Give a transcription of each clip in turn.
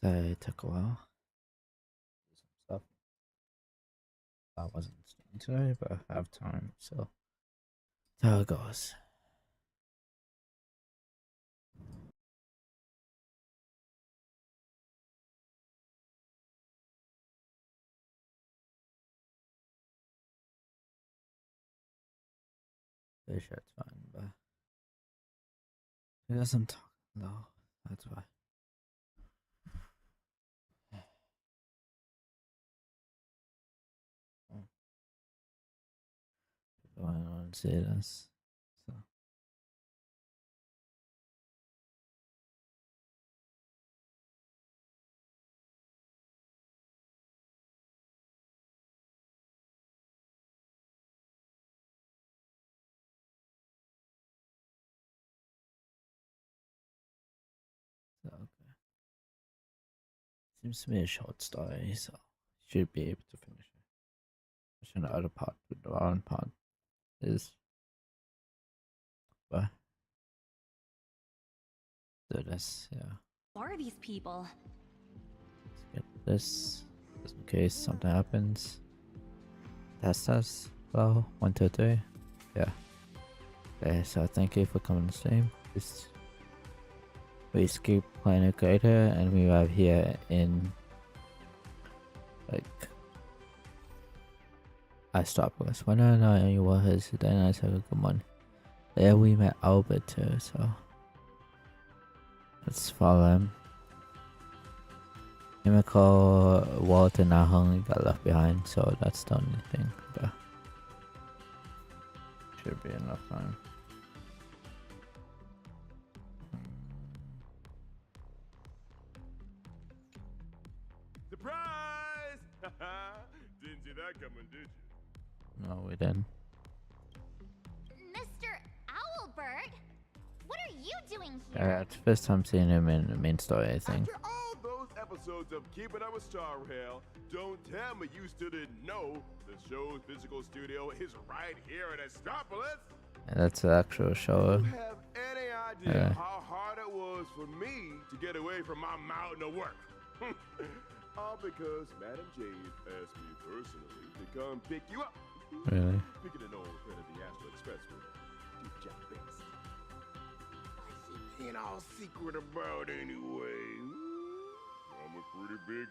So it took a while. Some stuff I wasn't doing today, but I have time, so that's how it goes. This shit's fine, but because I'm talking low, that's why. People don't want to see this, so. So, okay. Seems to be a short story, so should be able to finish it. Especially the other part, the round part is, but do this, yeah. Who are these people? Let's get this, just in case something happens. Test us. Well, 1, 2, 3. Yeah. Okay, so thank you for coming to stream. We skip Planarcadia and we arrive here in like Astropolis. When I know you was then I said good one. There we met Albert too, so let's follow him. Chemical Walter Nahung got left behind, so that's the only thing. But should be enough time. Surprise! Didn't see that coming, did you? No, we didn't. Mr. Owlbird? What are you doing here? Yeah, it's the first time seeing him in the main story, I think. After all those episodes of Keeping Up with Star Rail, don't tell me you still didn't know the show's physical studio is right here in Astropolis. Yeah, that's the actual show. Do you have any idea how hard it was for me to get away from my mountain of work? All because Madam Jade asked me personally to come pick you up. Really? Picking an old friend of the Astro Express with Chief Jack Best. What's she being all secret about anyway? I'm a pretty big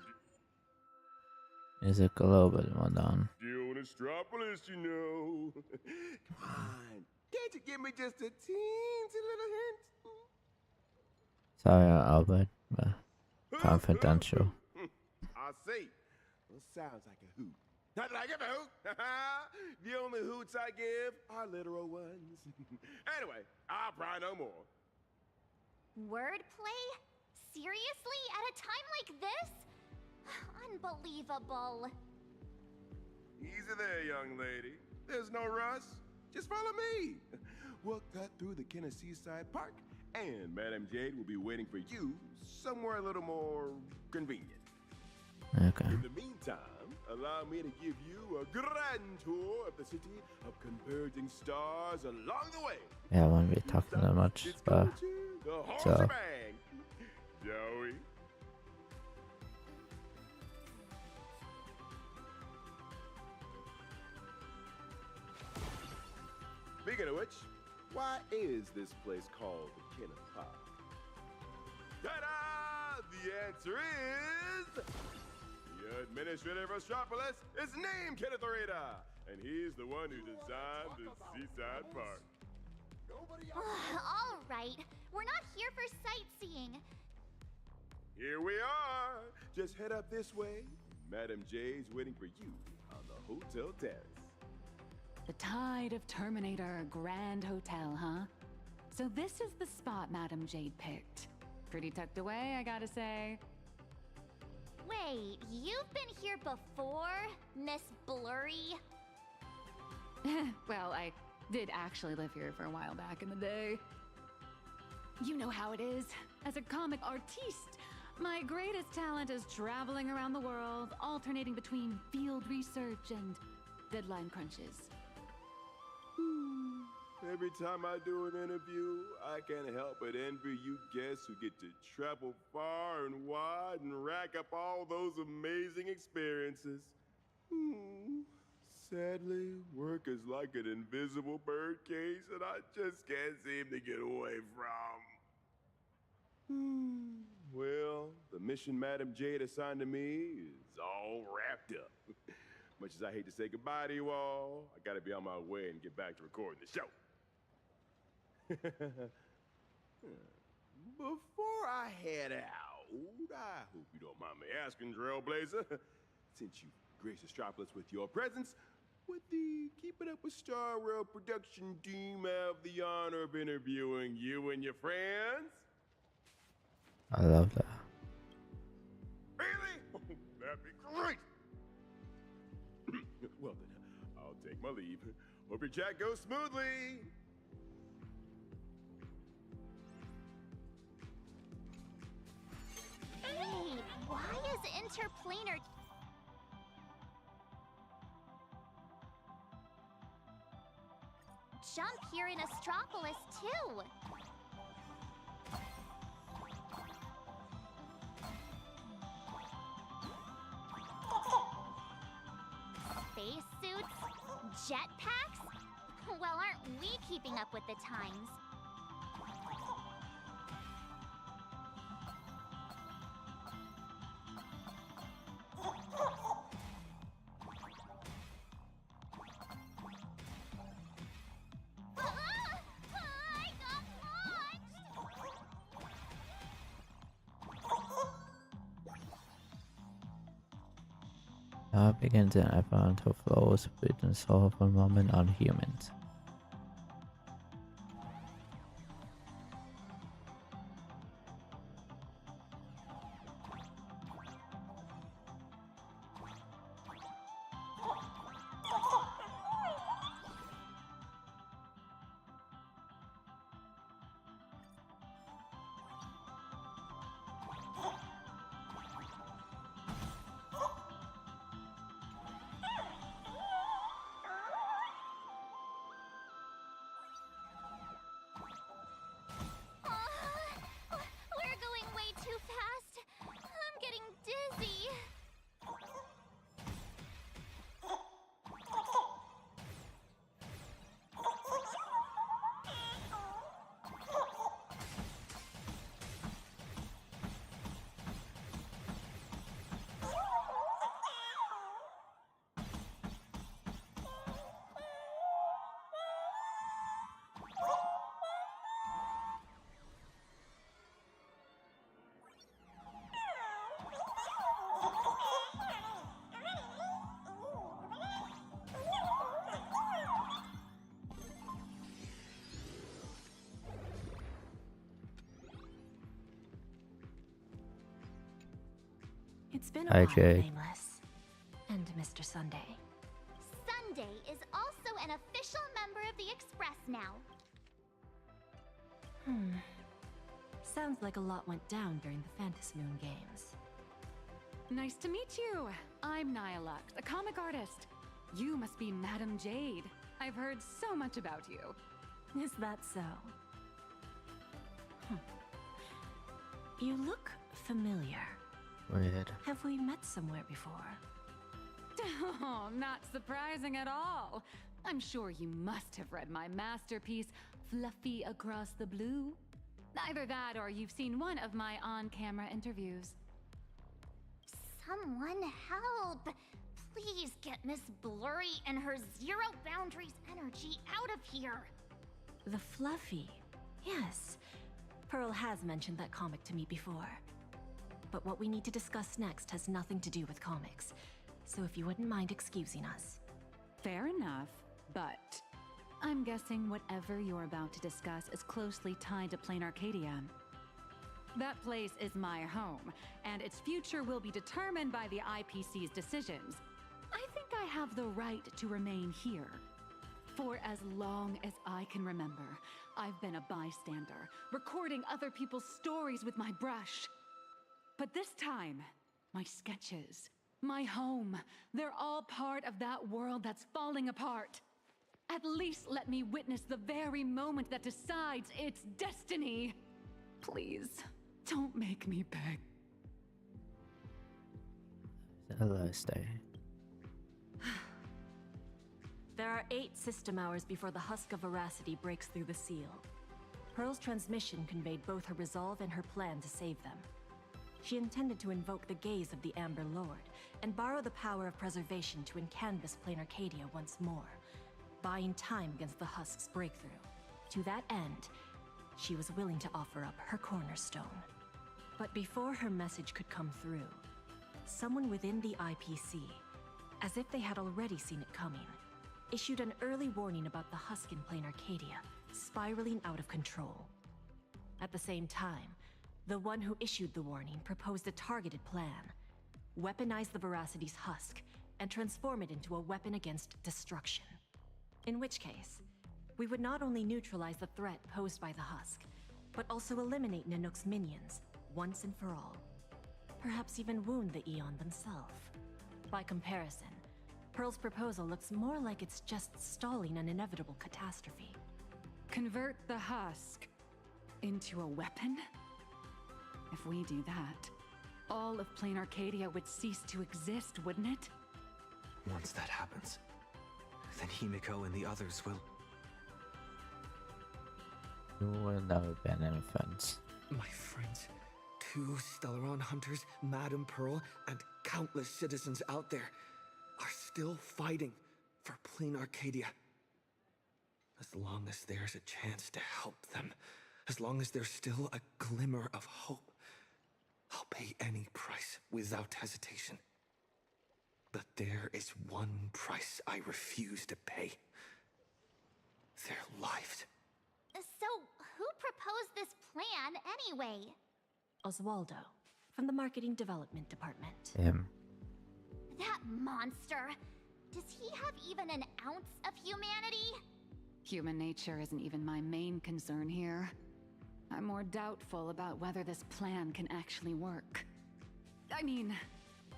Music a little bit more down. deal in Astropolis, you know. Come on, can't you give me just a teensy little hint? Sorry, Albert, but confidential. I see. Well, sounds like a hoot. Not like a hoot. The only hoots I give are literal ones. Anyway, I'll pry no more. Wordplay? Seriously? At a time like this? Unbelievable. Easy there, young lady. There's no rush. Just follow me. We'll cut through the Tennessee Side Park, and Madam Jade will be waiting for you somewhere a little more convenient. Okay. In the meantime, allow me to give you a grand tour of the city of converging stars along the way. Yeah, I won't be talking that much, It's but the whole so. shebang. Joey. Speaking of which, why is this place called the Kenneth Park? Ta-da! The answer is... The administrator of Astropolis is named Kenneth Arita, and he's the one who designed the Seaside Park. All right. We're not here for sightseeing. Here we are. Just head up this way. Madam J's waiting for you on the hotel terrace. The Tide of Terminator Grand Hotel, huh? So this is the spot Madam Jade picked. Pretty tucked away, I gotta say. Wait, you've been here before, Miss Blurry? Well, I did actually live here for a while back in the day. You know how it is. As a comic artiste, my greatest talent is traveling around the world, alternating between field research and deadline crunches. Every time I do an interview, I can't help but envy you guests who get to travel far and wide and rack up all those amazing experiences. Hmm. Sadly, work is like an invisible birdcage that I just can't seem to get away from. Well, the mission Madam Jade assigned to me is all wrapped up. Much as I hate to say goodbye to you all, I gotta be on my way and get back to recording the show. Before I head out, I hope you don't mind me asking, Trailblazer, since you graced Astropolis with your presence, would the Keep It Up with Star Rail production team have the honor of interviewing you and your friends? I love that. Really? That'd be great! Well then, I'll take my leave. Hope your chat goes smoothly. Wait, why is interplanar... jump here in Astropolis, too? Spacesuits? Jetpacks? Well, aren't we keeping up with the times? I got launched! Now begins an effort to flow speed and solve a moment on humans. We're going way too fast. I'm getting dizzy. It's been a Hi, while, Jade. Nameless. And Mr. Sunday. Sunday is also an official member of the Express now. Sounds like a lot went down during the Phantasmoon games. Nice to meet you. I'm Nihilux, a comic artist. You must be Madam Jade. I've heard so much about you. Is that so? You look familiar. Weird. Have we met somewhere before? Oh, not surprising at all. I'm sure you must have read my masterpiece, Fluffy Across the Blue. Either that or you've seen one of my on-camera interviews. Someone help! Please get Miss Blurry and her zero boundaries energy out of here! The Fluffy. Yes. Pearl has mentioned that comic to me before. But what we need to discuss next has nothing to do with comics. So if you wouldn't mind excusing us. Fair enough, but I'm guessing whatever you're about to discuss is closely tied to Planarcadia. That place is my home, and its future will be determined by the IPC's decisions. I think I have the right to remain here. For as long as I can remember, I've been a bystander, recording other people's stories with my brush. But this time, my sketches, my home, they're all part of that world that's falling apart. At least let me witness the very moment that decides its destiny. Please, don't make me beg. The last day. There are 8 system hours before the Husk of Veracity breaks through the seal. Pearl's transmission conveyed both her resolve and her plan to save them. She intended to invoke the gaze of the Amber Lord and borrow the power of preservation to encanvas Planarcadia once more, buying time against the Husk's breakthrough. To that end, she was willing to offer up her cornerstone. But before her message could come through, someone within the IPC, as if they had already seen it coming, issued an early warning about the Husk in Planarcadia spiraling out of control. At the same time, the one who issued the warning proposed a targeted plan: weaponize the Veracity's Husk and transform it into a weapon against destruction. In which case, we would not only neutralize the threat posed by the Husk, but also eliminate Nanook's minions once and for all. Perhaps even wound the Aeon themselves. By comparison, Pearl's proposal looks more like it's just stalling an inevitable catastrophe. Convert the Husk into a weapon? If we do that, all of Planarcadia would cease to exist, wouldn't it? Once that happens, then Himiko and the others will... You will never abandon friends. My friends, 2 Stellaron hunters, Madame Pearl, and countless citizens out there are still fighting for Planarcadia. As long as there's a chance to help them, as long as there's still a glimmer of hope, I'll pay any price without hesitation. But there is one price I refuse to pay. Their lives. So, who proposed this plan anyway? Oswaldo, from the Marketing Development Department. Him. That monster! Does he have even an ounce of humanity? Human nature isn't even my main concern here. I'm more doubtful about whether this plan can actually work. I mean,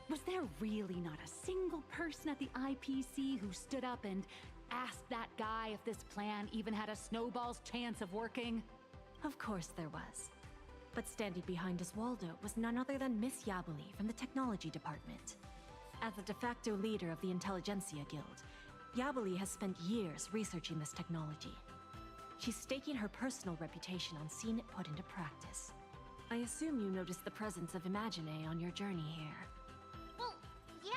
was there really not a single person at the IPC who stood up and asked that guy if this plan even had a snowball's chance of working? Of course there was. But standing behind Oswaldo was none other than Miss Yabuli from the Technology Department. As the de facto leader of the Intelligentsia Guild, Yabuli has spent years researching this technology. She's staking her personal reputation on seeing it put into practice. I assume you noticed the presence of Imagine on your journey here. Well, yeah,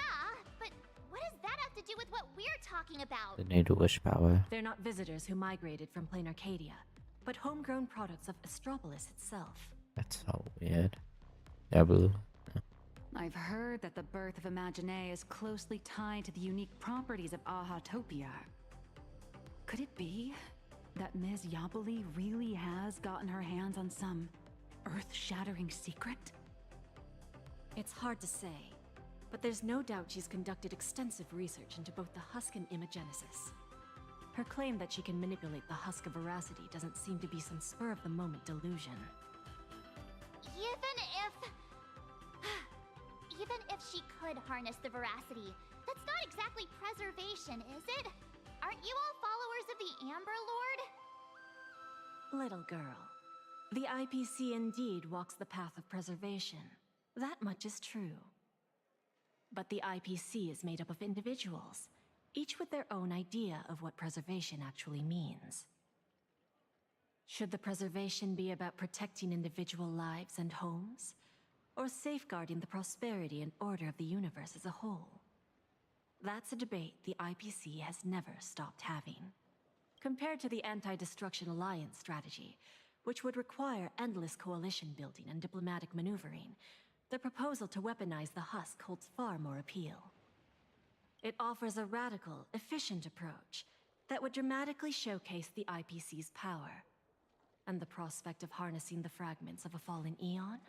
but what does that have to do with what we're talking about? The need to wish power. They're not visitors who migrated from Planarcadia, but homegrown products of Astropolis itself. That's so weird. Yeah, blue. I've heard that the birth of Imagine is closely tied to the unique properties of Ahatopia. Could it be that Ms. Yabuli really has gotten her hands on some earth-shattering secret? It's hard to say, but there's no doubt she's conducted extensive research into both the Husk and Imagenesis. Her claim that she can manipulate the Husk of Veracity doesn't seem to be some spur-of-the-moment delusion. Even if she could harness the Veracity, that's not exactly preservation, is it? Aren't you all followers of the Amber Lord? Little girl, the IPC indeed walks the path of preservation. That much is true. But the IPC is made up of individuals, each with their own idea of what preservation actually means. Should the preservation be about protecting individual lives and homes, or safeguarding the prosperity and order of the universe as a whole? That's a debate the IPC has never stopped having. Compared to the Anti-Destruction Alliance strategy, which would require endless coalition building and diplomatic maneuvering, the proposal to weaponize the Husk holds far more appeal. It offers a radical, efficient approach that would dramatically showcase the IPC's power, and the prospect of harnessing the fragments of a fallen Aeon.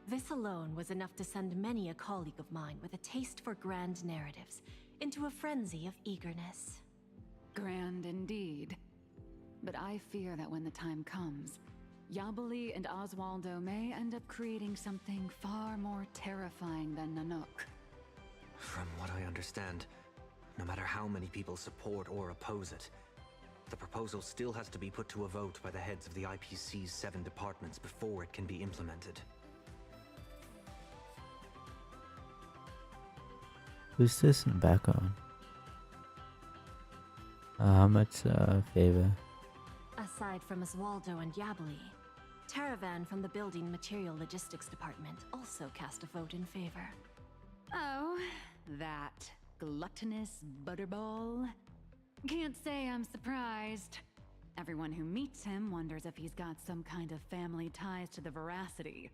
This alone was enough to send many a colleague of mine with a taste for grand narratives into a frenzy of eagerness. Grand indeed. But I fear that when the time comes, Yabuli and Oswaldo may end up creating something far more terrifying than Nanook. From what I understand, no matter how many people support or oppose it. The proposal still has to be put to a vote by the heads of the IPC's 7 departments before it can be implemented. Who's this in the background? How much favor? Aside from Oswaldo and Yabli, Taravan from the Building Material Logistics Department also cast a vote in favor. Oh, that gluttonous butterball. Can't say I'm surprised. Everyone who meets him wonders if he's got some kind of family ties to the Veracity.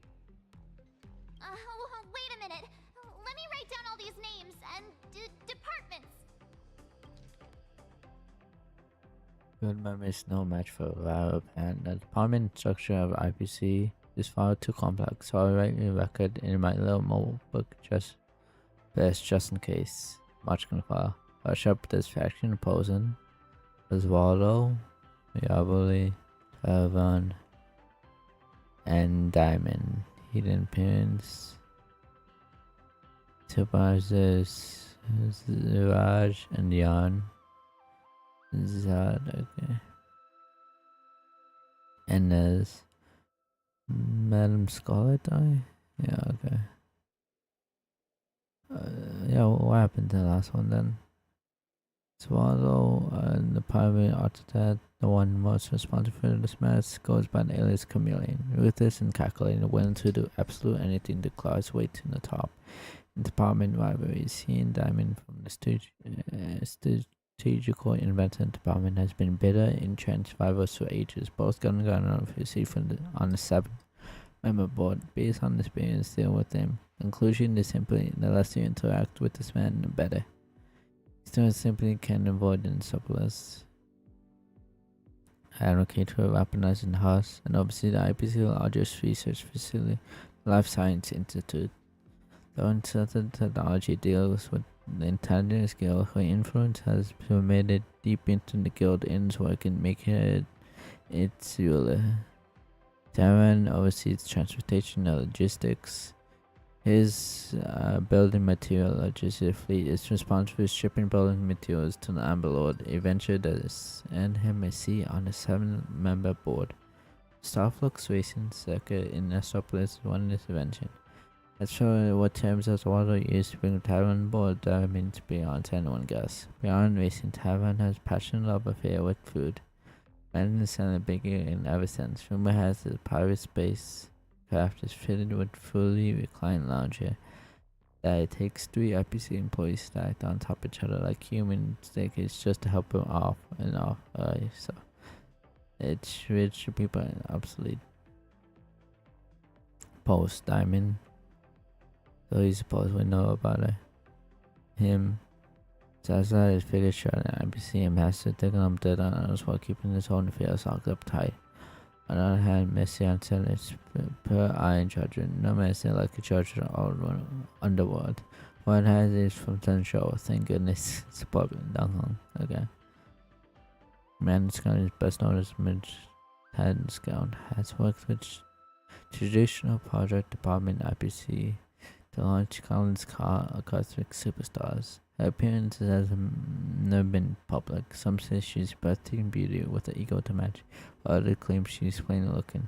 Wait a minute. Let me write down all these names and departments. Good memory is no match for Varo, and the department structure of IPC is far too complex, so I write a record in my little notebook just in case. Much can follow. Rush up this faction opposing Osvaldo, Yabuli, Evan, and Diamond. Hidden appearance. Supervisors Ziraj and Jan. Zad, okay. And there's Madam Scarlet Eye? Yeah, okay. Yeah, what happened to the last one then? Swallow and the private architect, the one most responsible for this mess, goes by the alias Chameleon. Ruthless and calculating, willing to do absolute anything to claw his way to the top. In department rivalries, he and Diamond from the strategical investment department has been bitter, entrenched rivals for ages. Both gotten out of his seat on the 7-member board. Based on the experience deal with him, conclusion is simply the less you interact with this man, the better. Still simply can avoid in surplus. Advocate for weaponizing the house and oversee the IPC's largest research facility, Life Science Institute. Though uncertain technology deals with the intelligence guild, her influence has permeated deep into the guild in's work in making it its ruler. Darren oversees transportation and logistics. His building material logistics fleet is responsible for shipping building materials to the Amber Lord, a venture that has earned him a seat on the 7-member board. Star fluctuation circuit in Astropolis is one intervention. As for what terms Oswaldo used to bring Tavern on board, that means beyond anyone guess. Beyond racing, Tavern has passionate love affair with food. Man is selling bigger in ever since. Rumor has the private space craft is fitted with fully reclined lounger that it takes 3 IPC employees stacked on top of each other like human staircase just to help them off and off. So it's rich people and obsolete. Post Diamond. So you supposedly know about it. Him. Zaza is figure shot and IPC ambassador taking up dead on others while keeping his own affairs locked up tight. On the other hand, Messian said it's per iron judgment. No man said like a judge in all underworld. One has is from Show. Thank goodness. Support Dong. Okay. Man Scout is best known as Midge Haddon Scout. Has worked with traditional project department IPC to launch Collins cosmic superstars. Her appearances has never been public. Some say she's breathtaking beauty with an ego to match, while others claim she's plain looking.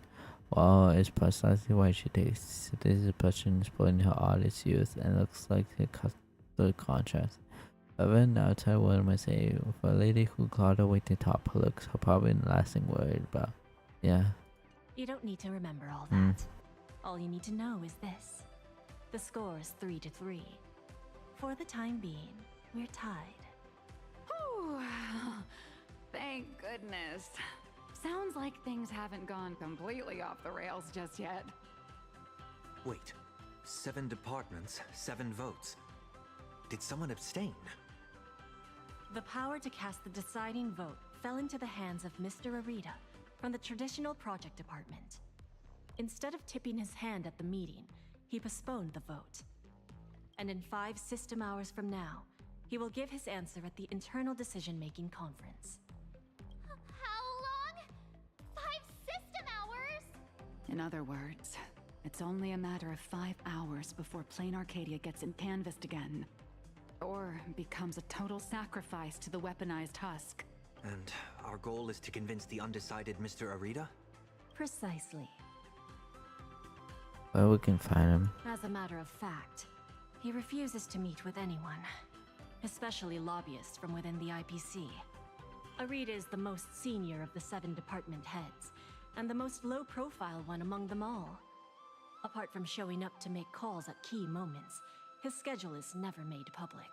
While it's precisely why she takes today's impression spoiling her artist youth and looks like the contrast. However, in the outside world might say, for a lady who clawed her way to top, her looks are probably the last thing worried about. Yeah. You don't need to remember all that. All you need to know is this. The score is 3-3. For the time being, we're tied. Whew. Thank goodness. Sounds like things haven't gone completely off the rails just yet. Wait, 7 departments, 7 votes. Did someone abstain? The power to cast the deciding vote fell into the hands of Mr. Arita from the Traditional Project Department. Instead of tipping his hand at the meeting, he postponed the vote. And in 5 system hours from now, he will give his answer at the Internal Decision-Making Conference. How long? 5 system hours? In other words, it's only a matter of 5 hours before Planarcadia gets canvassed again. Or becomes a total sacrifice to the weaponized husk. And our goal is to convince the undecided Mr. Arita? Precisely. Well, we can find him. As a matter of fact, he refuses to meet with anyone, especially lobbyists from within the IPC. Arita is the most senior of the 7 department heads, and the most low-profile one among them all. Apart from showing up to make calls at key moments, his schedule is never made public.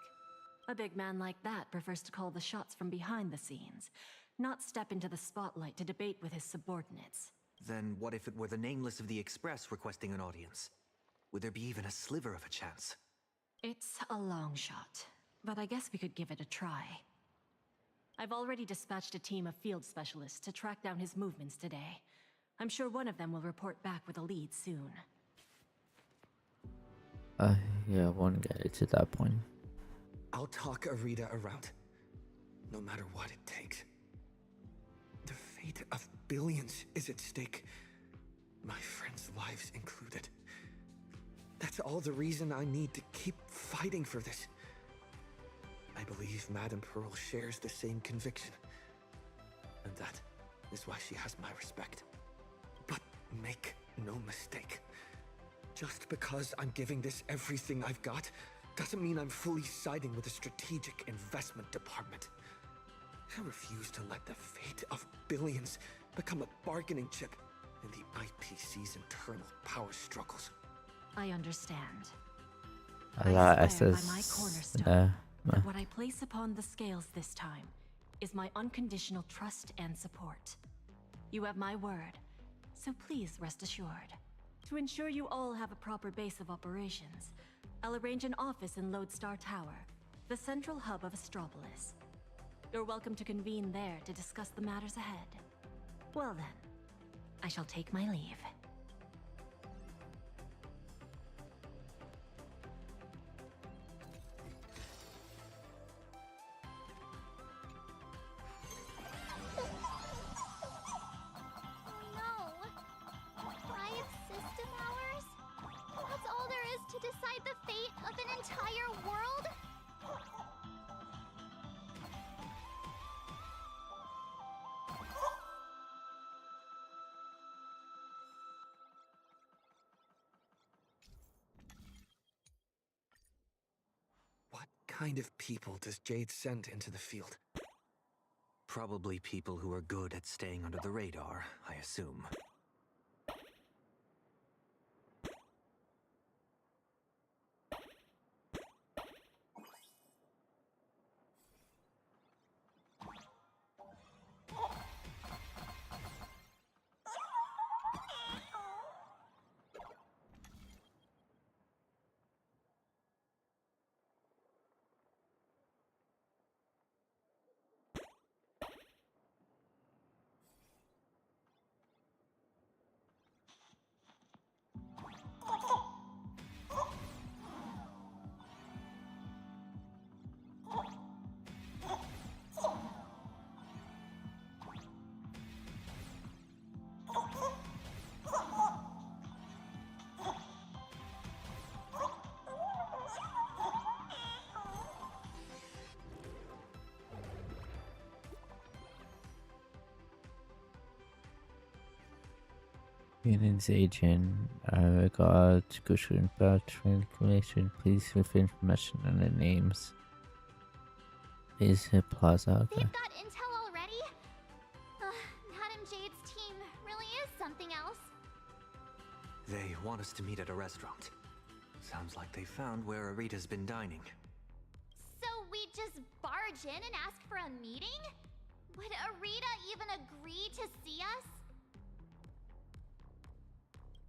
A big man like that prefers to call the shots from behind the scenes, not step into the spotlight to debate with his subordinates. Then what if it were the Nameless of the Express requesting an audience? Would there be even a sliver of a chance? It's a long shot, but I guess we could give it a try. I've already dispatched a team of field specialists to track down his movements today. I'm sure one of them will report back with a lead soon. Yeah, won't get it to that point. I'll talk Arita around, no matter what it takes. The fate of billions is at stake, my friends' lives included. That's all the reason I need to keep fighting for this. I believe Madame Pearl shares the same conviction, and that is why she has my respect. But make no mistake, just because I'm giving this everything I've got doesn't mean I'm fully siding with the strategic investment department. I refuse to let the fate of billions become a bargaining chip in the IPC's internal power struggles. I understand. A lot of swear by SS. my cornerstone that what I place upon the scales this time is my unconditional trust and support. You have my word, so please rest assured. To ensure you all have a proper base of operations, I'll arrange an office in Lodestar Tower, the central hub of Astropolis. You're welcome to convene there to discuss the matters ahead. Well then, I shall take my leave. No. 5 system hours? That's all there is to decide the fate of an entire world? What kind of people does Jade send into the field? Probably people who are good at staying under the radar, I assume. Union's agent, regard Gushun information, please with information and their names. Please hit Plaza. Okay. They've got intel already? Madame Jade's team really is something else. They want us to meet at a restaurant. Sounds like they found where Arita's been dining. So we just barge in and ask for a meeting? Would Arita even agree to see us?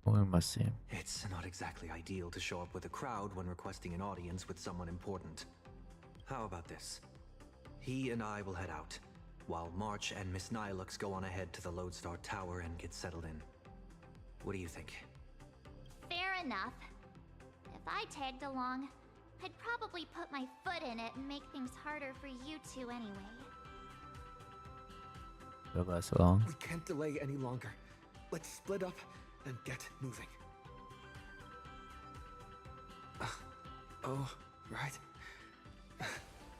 We must see him. It's not exactly ideal to show up with a crowd when requesting an audience with someone important. How about this? He and I will head out, while March and Miss Nilux go on ahead to the Lodestar Tower and get settled in. What do you think? Fair enough. If I tagged along, I'd probably put my foot in it and make things harder for you two anyway. Go us along. We can't delay any longer. Let's split up and get moving. Oh, right.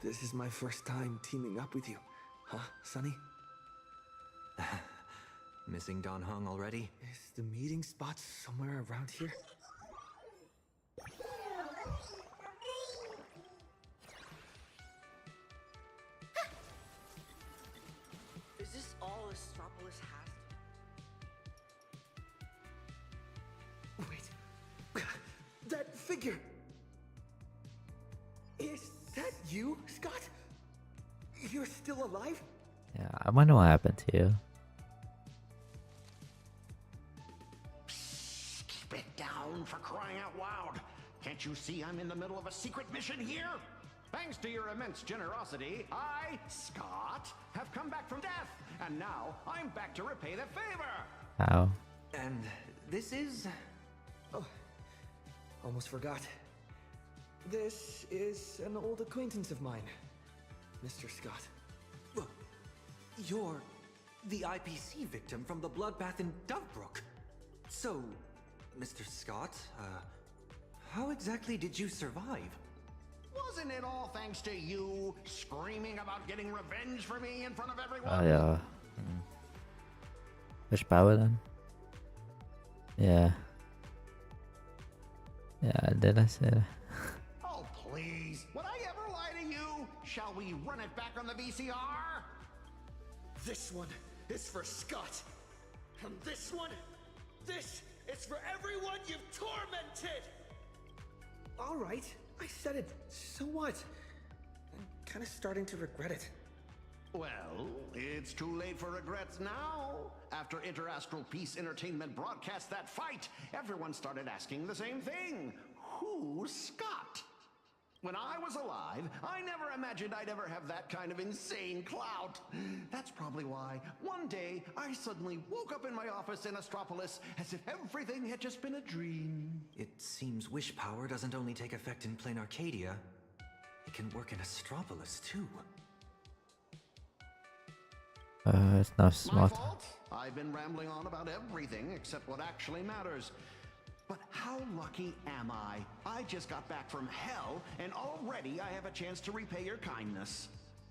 This is my first time teaming up with you. Huh, Sonny? Missing Don Hung already? Is the meeting spot somewhere around here? Is this all Astropolis has? Wait. That figure! Is that you, Scott? You're still alive? Yeah, I wonder what happened to you. Keep it down, for crying out loud. Can't you see I'm in the middle of a secret mission here? Thanks to your immense generosity, I, Scott, have come back from death, and now I'm back to repay the favor. How? And this is... Oh, almost forgot. This is an old acquaintance of mine, Mr. Scott. You're the IPC victim from the bloodbath in Dovebrook. So, Mr. Scott, how exactly did you survive? Wasn't it all thanks to you screaming about getting revenge for me in front of everyone? Oh yeah. Which power then? Yeah. Yeah, did I say that? Oh, please. Would I ever lie to you? Shall we run it back on the VCR? This one is for Scott. And this one, this is for everyone you've tormented! Alright, I said it. So what? I'm kind of starting to regret it. Well, it's too late for regrets now. After Interastral Peace Entertainment broadcast that fight, everyone started asking the same thing. Who's Scott? When I was alive, I never imagined I'd ever have that kind of insane clout. That's probably why one day I suddenly woke up in my office in Astropolis as if everything had just been a dream. It seems wish power doesn't only take effect in Planarcadia. It can work in Astropolis too. It's not My smart. fault. I've been rambling on about everything except what actually matters. But how lucky am I? I just got back from hell, and already I have a chance to repay your kindness.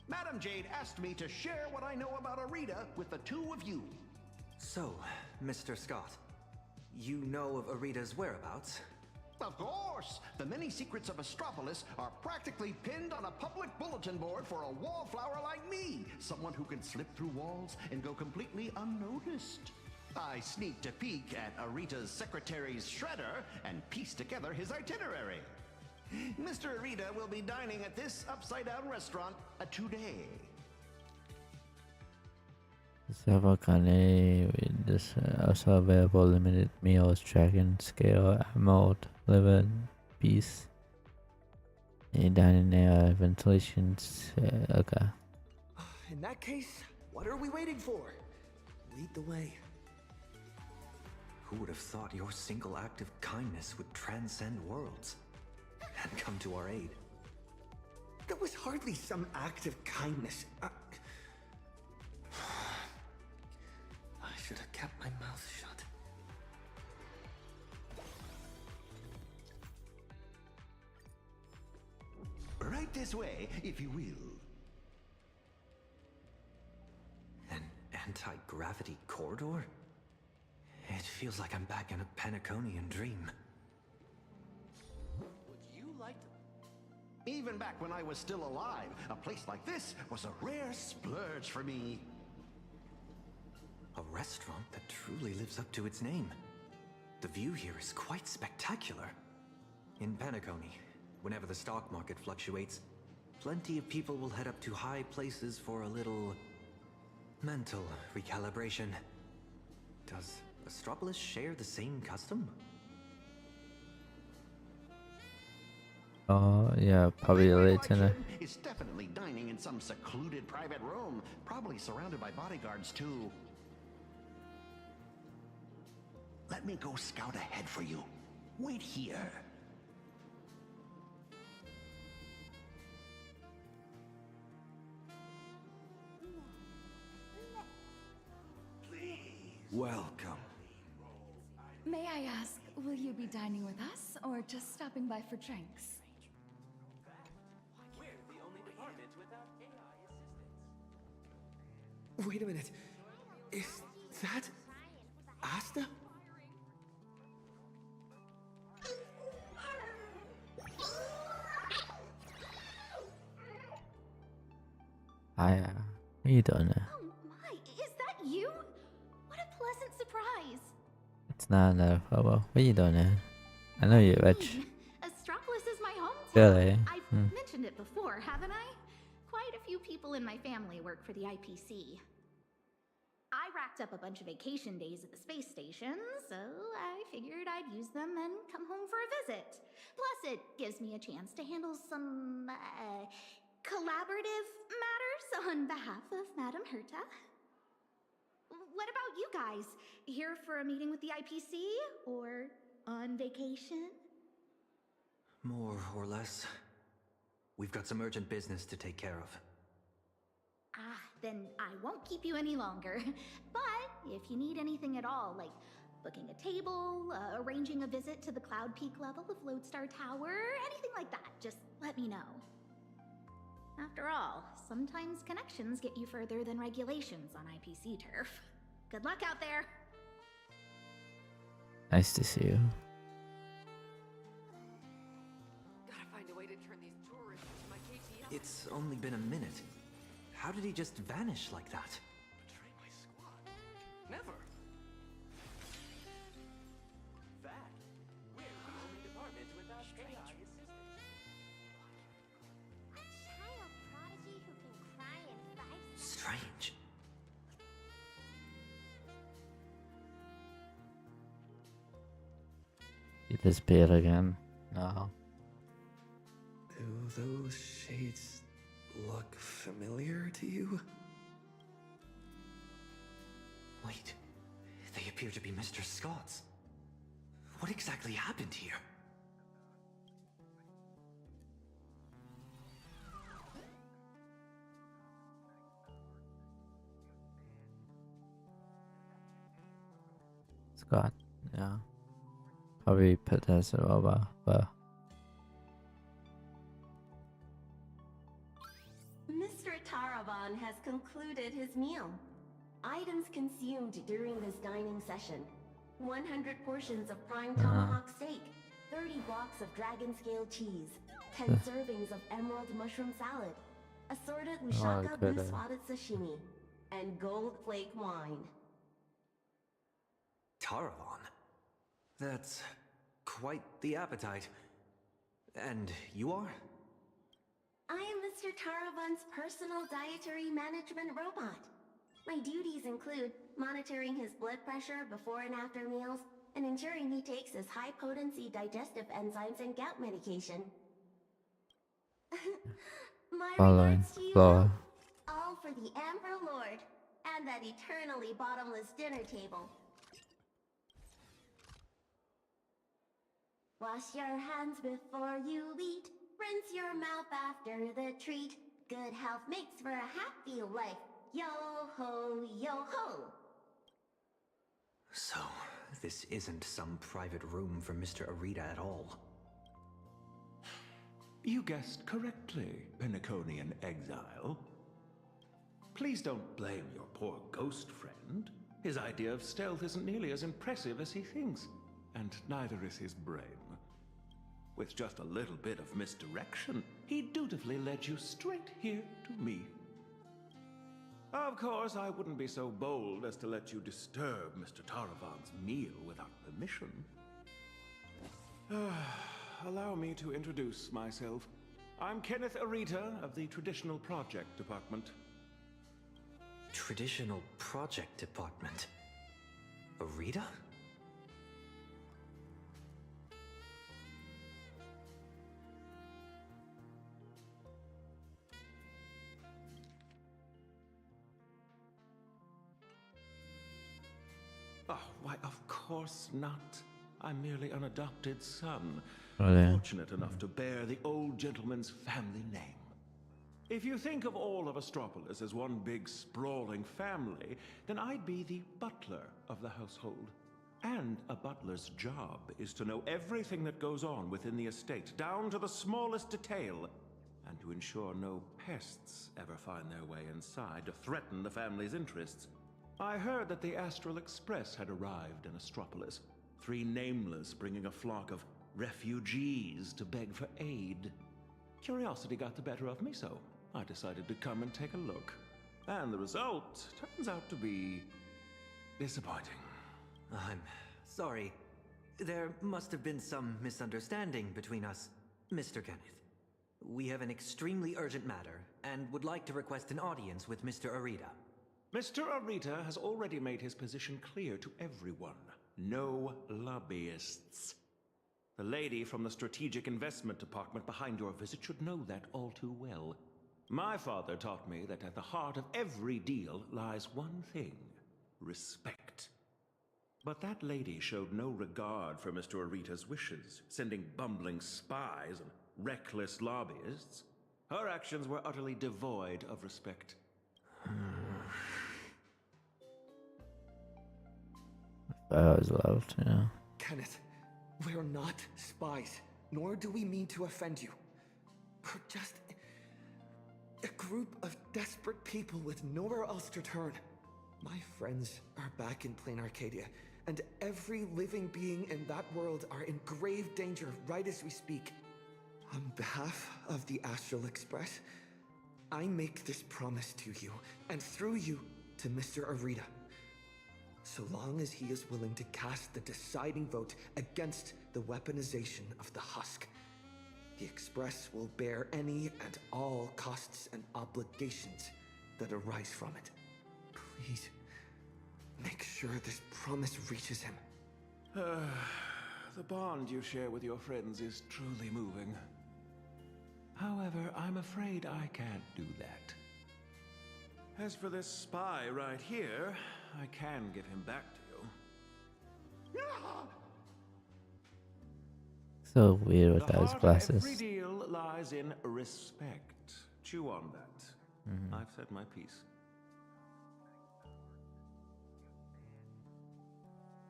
Madam Jade asked me to share what I know about Arita with the two of you. So, Mr. Scott, you know of Arita's whereabouts? Of course! The many secrets of Astropolis are practically pinned on a public bulletin board for a wallflower like me, someone who can slip through walls and go completely unnoticed. I sneaked a peek at Arita's secretary's shredder and pieced together his itinerary. Mr. Arita will be dining at this upside-down restaurant today. Several Kane with this also available limited meals, tracking scale, mode, liver, piece. And dining there, ventilations. Okay. In that case, what are we waiting for? Lead the way. Who would have thought your single act of kindness would transcend worlds and come to our aid? That was hardly some act of kindness. I should have kept my mouth shut. Right this way, if you will. An anti-gravity corridor? It feels like I'm back in a Panaconian dream. Would you like to... Even back when I was still alive, a place like this was a rare splurge for me. A restaurant that truly lives up to its name. The view here is quite spectacular. In Panacony, whenever the stock market fluctuates, plenty of people will head up to high places for a little mental recalibration. Does Astropolis share the same custom? Oh yeah, probably late tonight. Is definitely dining in some secluded private room, probably surrounded by bodyguards too. Let me go scout ahead for you. Wait here. Welcome. May I ask, will you be dining with us or just stopping by for drinks? We're the only department Wait a minute. Is that Asta? Hi, what are you doing there? Oh my, is that you? What a pleasant surprise. It's not no. Oh well, what are you doing there? I know you're rich. Astropolis is my hometown. Really? I've mentioned it before, haven't I? Quite a few people in my family work for the IPC. I racked up a bunch of vacation days at the space station, so I figured I'd use them and come home for a visit. Plus, it gives me a chance to handle some, collaborative matters on behalf of Madame Herta. What about you guys? Here for a meeting with the IPC? Or on vacation? More or less. We've got some urgent business to take care of. Ah, then I won't keep you any longer. But if you need anything at all, like booking a table, arranging a visit to the Cloud Peak level of Lodestar Tower, anything like that, just let me know. After all, sometimes connections get you further than regulations on IPC turf. Good luck out there! Nice to see you. Gotta find a way to turn these tourists into my KTL. It's only been a minute. How did he just vanish like that? Betray my squad. Never. Fact, we're the only department without AI assistance. A child prodigy who can cry in 5 seconds? Strange. You disappeared again. No. Do those shades look familiar to you? Wait, they appear to be Mr. Scott's. What exactly happened here? Scott, yeah. Probably put this over, but Mr. Taravan has concluded his meal. Items consumed during this dining session: 100 portions of prime tomahawk steak, 30 blocks of dragon scale cheese, 10 servings of emerald mushroom salad, assorted Lushaka blue spotted sashimi, and gold flake wine. Taravan? That's quite the appetite. And you are? I am Mr. Taravan's personal dietary management robot. My duties include monitoring his blood pressure before and after meals, and ensuring he takes his high-potency digestive enzymes and gout medication. My following regards to you Flora. both. All for the Emperor Lord, and that eternally bottomless dinner table. Wash your hands before you eat. Rinse your mouth after the treat. Good health makes for a happy life. Yo ho, yo ho! So, this isn't some private room for Mr. Arita at all. You guessed correctly, Penaconian exile. Please don't blame your poor ghost friend. His idea of stealth isn't nearly as impressive as he thinks, and neither is his brain. With just a little bit of misdirection, he dutifully led you straight here to me. Of course, I wouldn't be so bold as to let you disturb Mr. Taravan's meal without permission. Allow me to introduce myself. I'm Kenneth Arita of the Traditional Project Department. Traditional Project Department? Arita? Oh, why, of course not. I'm merely an adopted son, Really? fortunate enough to bear the old gentleman's family name. If you think of all of Astropolis as one big sprawling family, then I'd be the butler of the household. And a butler's job is to know everything that goes on within the estate, down to the smallest detail. and to ensure no pests ever find their way inside to threaten the family's interests. I heard that the Astral Express had arrived in Astropolis, 3 nameless bringing a flock of refugees to beg for aid. Curiosity got the better of me, so I decided to come and take a look. And the result turns out to be disappointing. I'm sorry. There must have been some misunderstanding between us, Mr. Kenneth. We have an extremely urgent matter and would like to request an audience with Mr. Arita. Mr. Arita has already made his position clear to everyone. No lobbyists. The lady from the Strategic Investment Department behind your visit should know that all too well. My father taught me that at the heart of every deal lies one thing: respect. But that lady showed no regard for Mr. Arita's wishes, sending bumbling spies and reckless lobbyists. Her actions were utterly devoid of respect. That was loud, yeah. Kenneth, we're not spies, nor do we mean to offend you. We're just a group of desperate people with nowhere else to turn. My friends are back in Planarcadia, and every living being in that world are in grave danger right as we speak. On behalf of the Astral Express, I make this promise to you, and through you, to Mr. Arita. So long as he is willing to cast the deciding vote against the weaponization of the husk, the Express will bear any and all costs and obligations that arise from it. Please, make sure this promise reaches him. The bond you share with your friends is truly moving. However, I'm afraid I can't do that. As for this spy right here, I can give him back to you. So weird with The those heart glasses. of every deal lies in respect. Chew on that. I've said my piece.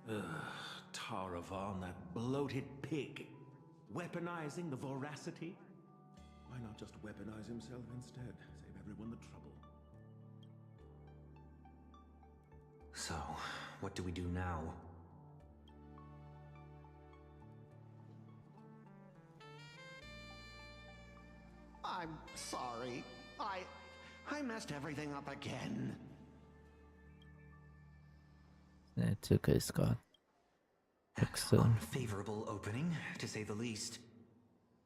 Ugh, Taravan, that bloated pig. Weaponizing the voracity? Why not just weaponize himself instead? Save everyone the trouble. So, what do we do now? I'm sorry. I messed everything up again. It's okay, Scott. Excellent. Unfavorable opening, to say the least.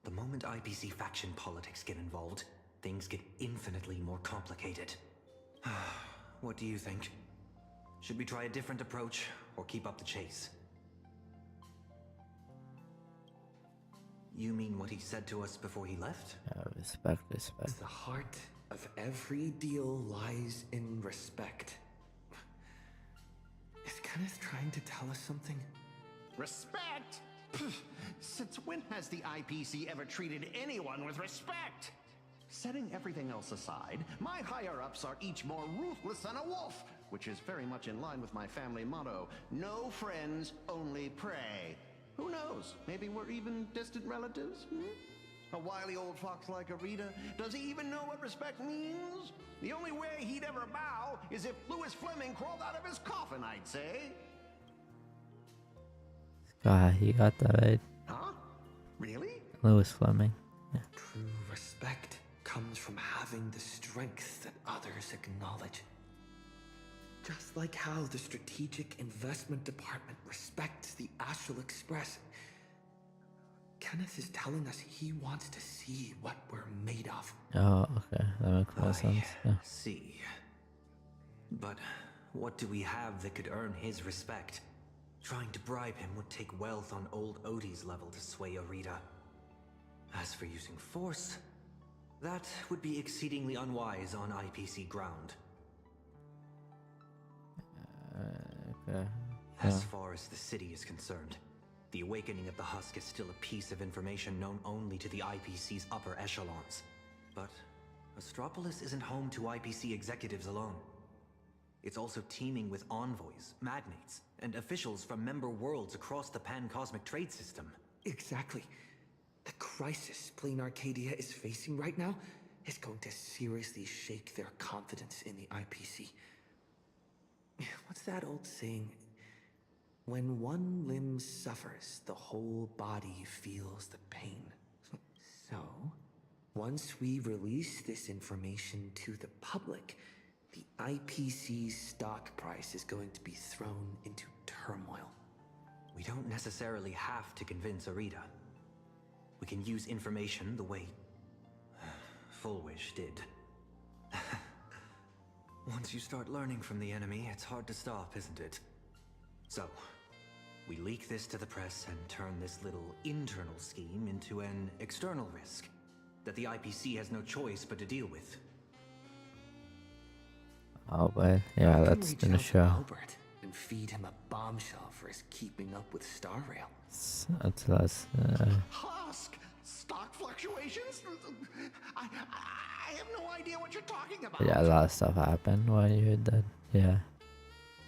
The moment IPC faction politics get involved, things get infinitely more complicated. What do you think? Should we try a different approach, or keep up the chase? You mean what he said to us before he left? Respect, respect. The heart of every deal lies in respect. Is Kenneth trying to tell us something? Respect? Pff, since when has the IPC ever treated anyone with respect? Setting everything else aside, my higher-ups are each more ruthless than a wolf, which is very much in line with my family motto, no friends, only prey. Who knows? Maybe we're even distant relatives? A wily old fox like Arita, does he even know what respect means? The only way he'd ever bow is if Louis Fleming crawled out of his coffin, I'd say. Scott, he got that right. Huh? Really? Louis Fleming. Yeah. True respect comes from having the strength that others acknowledge. Just like how the Strategic Investment Department respects the Astral Express. Kenneth is telling us he wants to see what we're made of. Oh, okay. That makes more sense. Yeah. See. But what do we have that could earn his respect? Trying to bribe him would take wealth on old Odie's level to sway Arita. As for using force, that would be exceedingly unwise on IPC ground. Okay. As far as the city is concerned, the awakening of the Husk is still a piece of information known only to the IPC's upper echelons. But Astropolis isn't home to IPC executives alone. It's also teeming with envoys, magnates, and officials from member worlds across the pan-cosmic trade system. Exactly. The crisis Planarcadia is facing right now is going to seriously shake their confidence in the IPC. What's that old saying? When one limb suffers, the whole body feels the pain. So, once we release this information to the public, the IPC's stock price is going to be thrown into turmoil. We don't necessarily have to convince Arita. We can use information the way Fullwish did. Once you start learning from the enemy, it's hard to stop, isn't it? So, we leak this to the press and turn this little internal scheme into an external risk that the IPC has no choice but to deal with. Oh, but yeah, that's Reach out gonna to show. Albert and feed him a bombshell for his keeping up with Star Rail. That's less. Husk! Stock fluctuations? I have no idea what you're talking about. Yeah, a lot of stuff happened while you heard that. Yeah.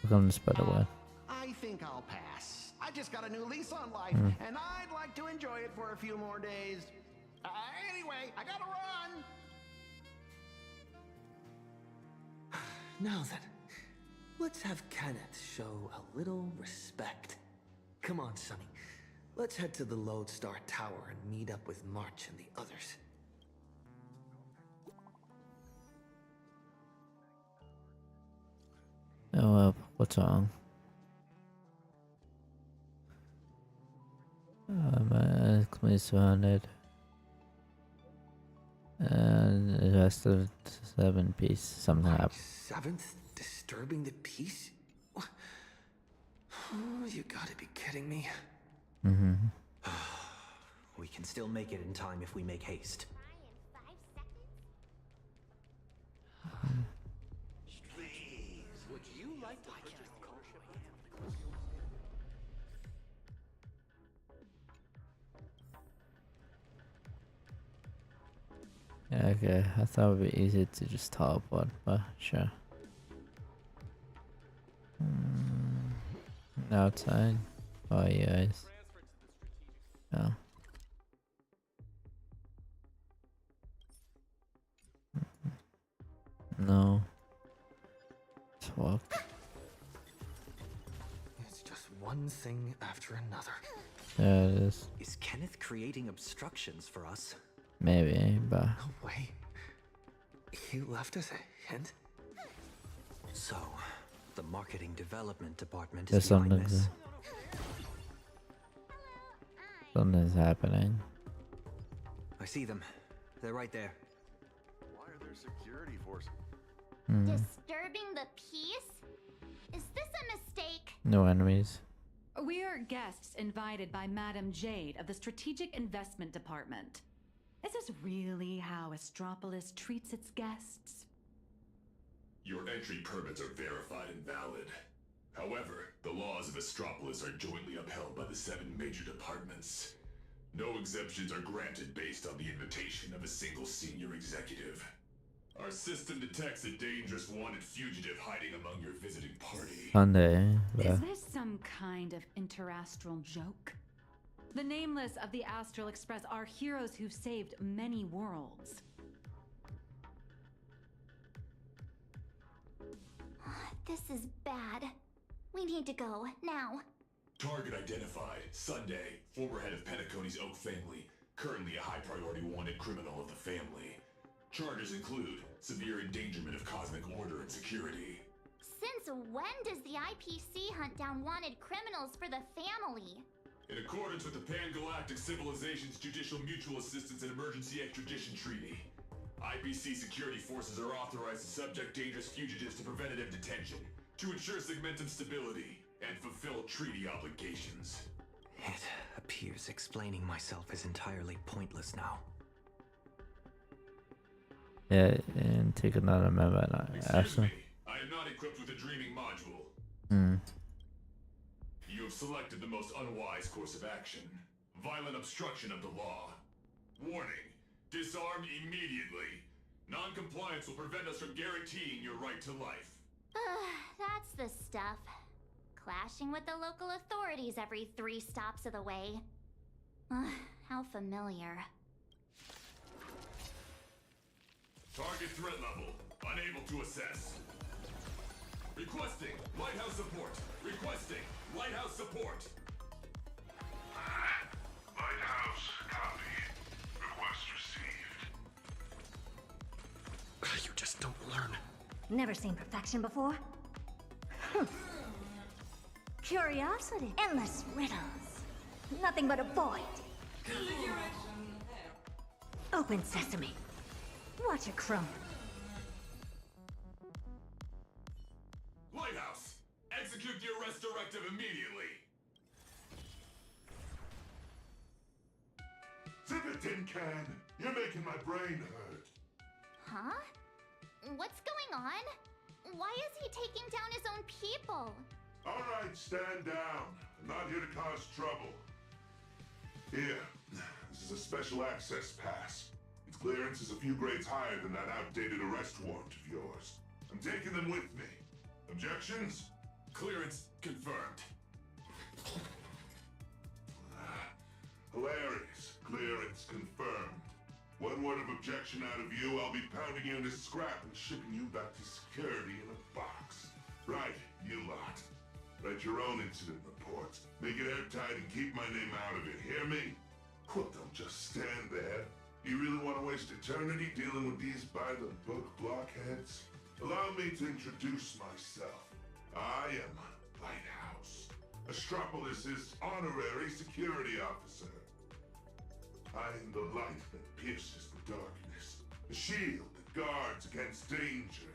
We're gonna spread away. I think I'll pass. I just got a new lease on life, and I'd like to enjoy it for a few more days. Anyway, I gotta run! Now then, let's have Kenneth show a little respect. Come on, Sonny. Let's head to the Lodestar Tower and meet up with March and the others. Oh, what's wrong? Man, clearly surrounded. And the rest of the 7 piece, something happened. 7th, disturbing the peace? What? Oh, you gotta be kidding me. Mm-hmm. We can still make it in time if we make haste. Please, would you like to put your Yeah, okay, I thought it would be easy to just teleport, but sure. Outside? Oh, yes. Oh. No. Let's walk. It's just one thing after another. There it is. Is Kenneth creating obstructions for us? Maybe, but No way. He left us a hint? So, the marketing development department there's is behind something. this. Something's happening. I see them. They're right there. Why are there security forces? Disturbing the peace? Is this a mistake? No enemies. We are guests invited by Madame Jade of the Strategic Investment Department. Is this really how Astropolis treats its guests? Your entry permits are verified and valid. However, the laws of Astropolis are jointly upheld by the 7 major departments. No exemptions are granted based on the invitation of a single senior executive. Our system detects a dangerous wanted fugitive hiding among your visiting party. Sunday. Is this some kind of interastral joke? The nameless of the Astral Express are heroes who've saved many worlds. This is bad. We need to go, now. Target identified. Sunday, former head of Penacony's Oak family. Currently a high-priority wanted criminal of the family. Charges include severe endangerment of cosmic order and security. Since when does the IPC hunt down wanted criminals for the family? In accordance with the Pan-Galactic Civilization's Judicial Mutual Assistance and Emergency Extradition Treaty, IPC security forces are authorized to subject dangerous fugitives to preventative detention to ensure segmentum stability and fulfill treaty obligations. It appears explaining myself is entirely pointless now. Yeah, and take another member and Excuse me, I am not equipped with a dreaming module. You have selected the most unwise course of action. Violent obstruction of the law. Warning, disarmed immediately. Non-compliance will prevent us from guaranteeing your right to life. That's the stuff. Clashing with the local authorities every 3 stops of the way. How familiar. Target threat level. Unable to assess. Requesting lighthouse support. Requesting lighthouse support. Lighthouse, copy. Request received. You just don't learn. Never seen perfection before? Curiosity. Endless riddles. Nothing but a void. Open sesame. Watch it crumble. Lighthouse, execute the arrest directive immediately. Zip it, tin can. You're making my brain hurt. Huh? What's going on? Why is he taking down his own people? All right, stand down. I'm not here to cause trouble. Here, this is a special access pass. Its clearance is a few grades higher than that outdated arrest warrant of yours. I'm taking them with me. Objections? Clearance confirmed. Hilarious. Clearance confirmed. One word of objection out of you, I'll be pounding you into scrap and shipping you back to security in a box. Right, you lot. Write your own incident reports. Make it airtight and keep my name out of it, hear me? Well, don't just stand there. Do you really want to waste eternity dealing with these by-the-book blockheads? Allow me to introduce myself. I am Lighthouse, Astropolis' honorary security officer. I am the light that pierces the darkness, the shield that guards against danger,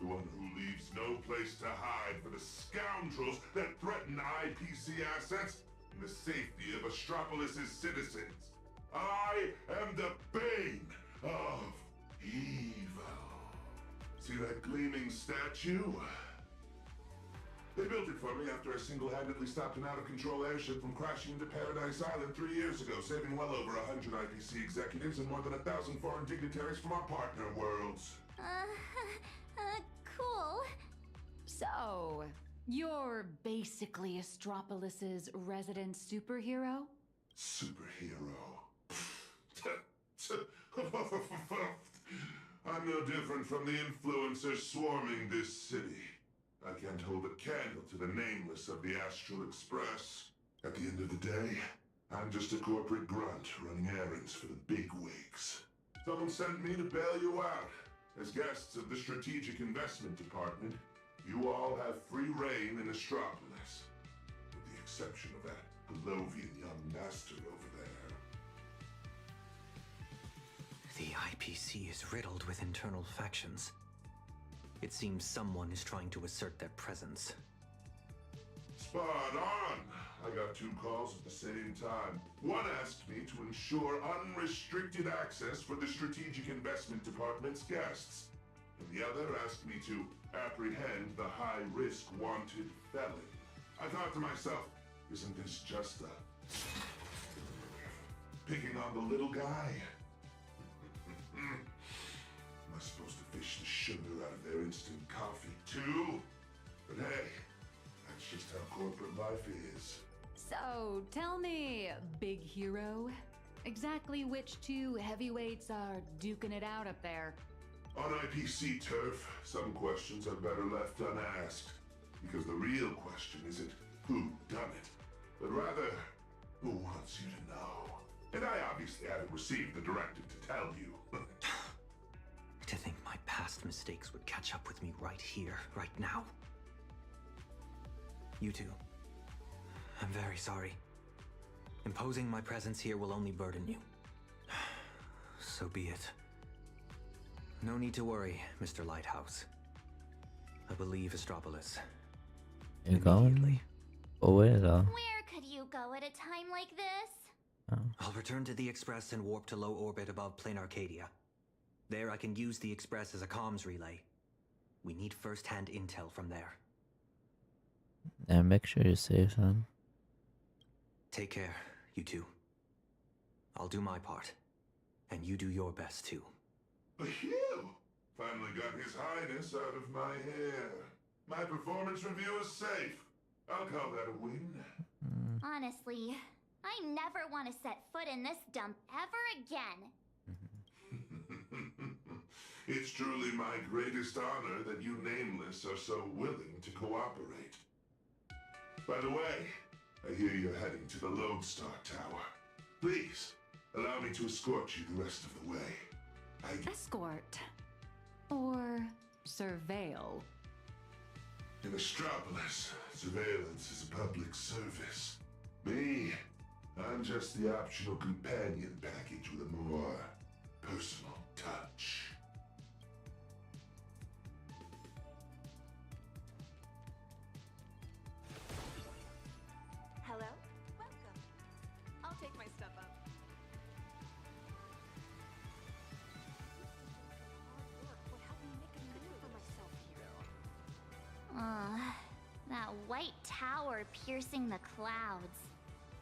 the one who leaves no place to hide for the scoundrels that threaten IPC assets and the safety of Astropolis' citizens. I am the bane of evil. See that gleaming statue? They built it for me after I single-handedly stopped an out-of-control airship from crashing into Paradise Island 3 years ago, saving well over 100 IPC executives and more than 1,000 foreign dignitaries from our partner worlds. Cool. So, you're basically Astropolis' resident superhero? Superhero. I'm no different from the influencers swarming this city. I can't hold a candle to the nameless of the Astral Express. At the end of the day, I'm just a corporate grunt running errands for the big wigs. Someone sent me to bail you out. As guests of the Strategic Investment Department, you all have free reign in Astropolis. With the exception of that Pelovian young bastard over there. The IPC is riddled with internal factions. It seems someone is trying to assert their presence. Spot on! I got 2 calls at the same time. One asked me to ensure unrestricted access for the Strategic Investment Department's guests. And the other asked me to apprehend the high-risk wanted felon. I thought to myself, isn't this just picking on the little guy? Am I supposed to fish the sugar out of their instant coffee too? But hey, that's just how corporate life is. So, tell me, big hero, exactly which 2 heavyweights are duking it out up there? On IPC turf, some questions are better left unasked. Because the real question isn't who done it, but rather, who wants you to know? And I obviously haven't received the directive to tell you. To think my past mistakes would catch up with me right here, right now. You two. I'm very sorry. Imposing my presence here will only burden you. So be it. No need to worry, Mr. Lighthouse. I believe Astropolis. You going? Oh, where though? Where could you go at a time like this? Oh. I'll return to the Express and warp to low orbit above Planarcadia. There I can use the Express as a comms relay. We need first-hand intel from there. And make sure you're safe, son. Take care, you two. I'll do my part. And you do your best, too. Phew! Finally got His Highness out of my hair. My performance review is safe. I'll call that a win. Honestly, I never want to set foot in this dump ever again. It's truly my greatest honor that you Nameless are so willing to cooperate. By the way, I hear you're heading to the Lodestar Tower. Please, allow me to escort you the rest of the way. Escort. Or surveil. In Astropolis, surveillance is a public service. Me, I'm just the optional companion package with a more personal touch. Hello? Welcome. I'll take my stuff up. What helped me make a name for myself here? That white tower piercing the clouds.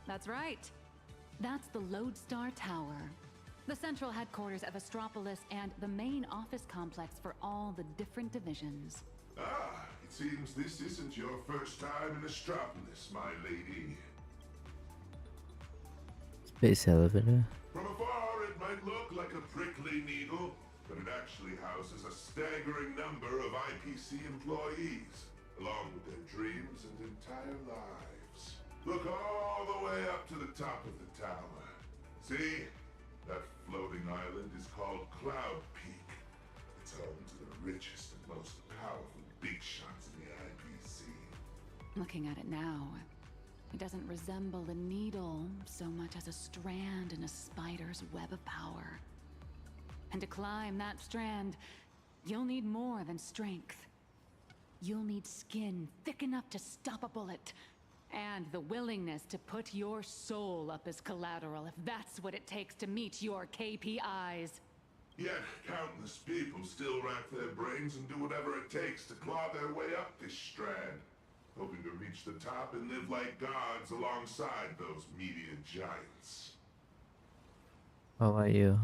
That's right. That's the Lodestar Tower. The central headquarters of Astropolis and the main office complex for all the different divisions. Ah, it seems this isn't your first time in Astropolis, my lady. Space elevator. From afar, it might look like a prickly needle, but it actually houses a staggering number of IPC employees, along with their dreams and entire lives. Look all the way up to the top of the tower. See? That floating island is called Cloud Peak. It's home to the richest and most powerful big shots in the IPC. Looking at it now, it doesn't resemble a needle so much as a strand in a spider's web of power. And to climb that strand, you'll need more than strength. You'll need skin thick enough to stop a bullet, and the willingness to put your soul up as collateral if that's what it takes to meet your KPIs. Yet, countless people still rack their brains and do whatever it takes to claw their way up this strand, hoping to reach the top and live like gods alongside those media giants. What about you?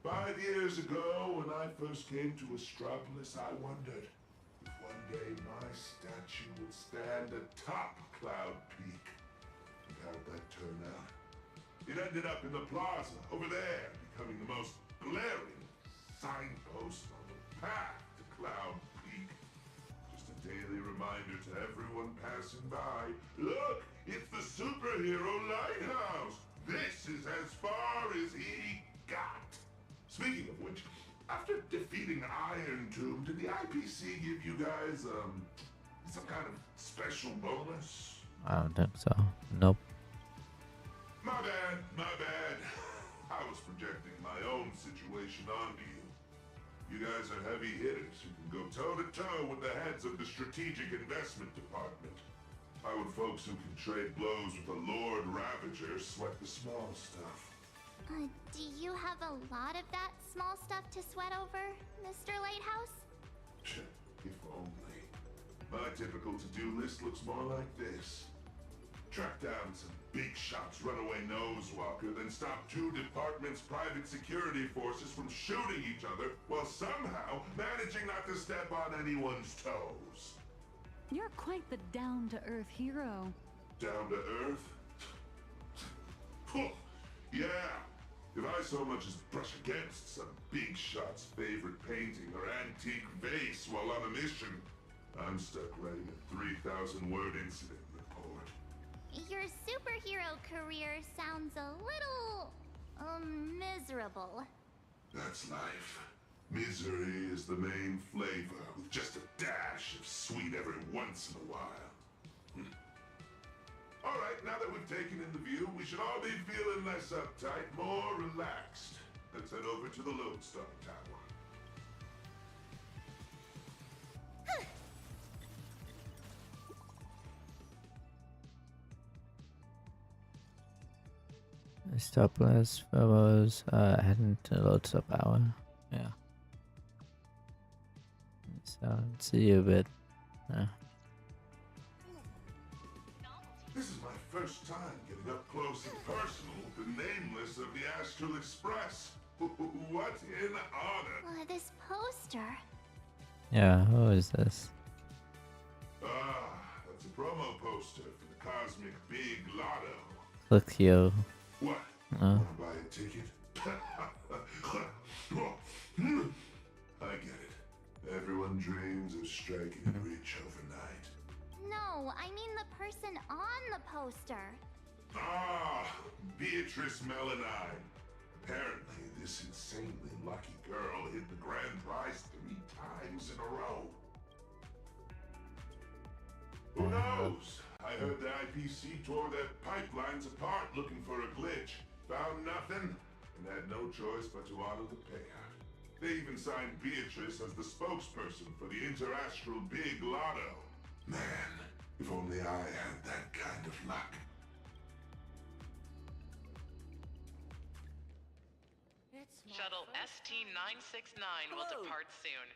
5 years ago, when I first came to Astropolis, I wondered if one day my statue would stand atop Cloud Peak. And how'd that turn out? It ended up in the plaza, over there, becoming the most glaring signpost on the path to Cloud Peak. Just a daily reminder to everyone passing by, look, it's the superhero lighthouse! This is as far as he got! Speaking of which, after defeating Iron Tomb, did the IPC give you guys, some kind of special bonus? I don't think so. Nope. My bad, my bad. I was projecting my own situation onto you. You guys are heavy hitters who can go toe-to-toe with the heads of the Strategic Investment Department. How would folks who can trade blows with the Lord Ravager sweat the small stuff? Do you have a lot of that small stuff to sweat over, Mr. Lighthouse? If only. My typical to-do list looks more like this. Track down some big shots runaway nosewalker, then stop 2 departments' private security forces from shooting each other while somehow managing not to step on anyone's toes. You're quite the down-to-earth hero. Down to earth? Yeah. If I so much as brush against some big shot's favorite painting or antique vase while on a mission, I'm stuck writing a 3,000-word incident report. Your superhero career sounds a little, miserable. That's life. Misery is the main flavor, with just a dash of sweet every once in a while. Alright, now that we've taken in the view, we should all be feeling less uptight, more relaxed. Let's head over to the Lodestar Tower. Astropolis fellows heading to Lodestar Power. Yeah. So see you a bit. This is my first time getting up close and personal with the Nameless of the Astral Express. What an honor! This poster. Yeah, who is this? Ah, that's a promo poster for the Cosmic Big Lotto. Look, you. What? Oh. Wanna buy a ticket? I get it. Everyone dreams of striking it rich overnight. No, I mean the person on the poster. Ah, Beatrice Melanine. Apparently, this insanely lucky girl hit the grand prize 3 times in a row. Who knows? I heard the IPC tore their pipelines apart looking for a glitch. Found nothing, and had no choice but to honor the payout. They even signed Beatrice as the spokesperson for the Interastral Big Lotto. Man, if only I had that kind of luck. Shuttle ST-969 will depart soon.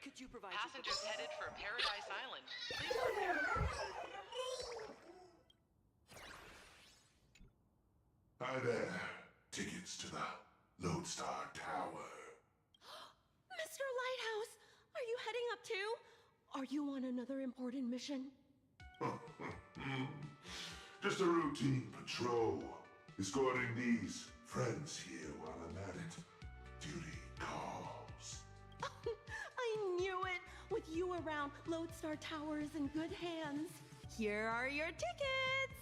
Passengers headed for Paradise Island. Please prepare. Hi there. Tickets to the Lodestar Tower. Mr. Lighthouse, are you heading up too? Are you on another important mission? Just a routine patrol. Escorting these friends here while I'm at it. Duty calls. I knew it! With you around, Lodestar Tower is in good hands. Here are your tickets!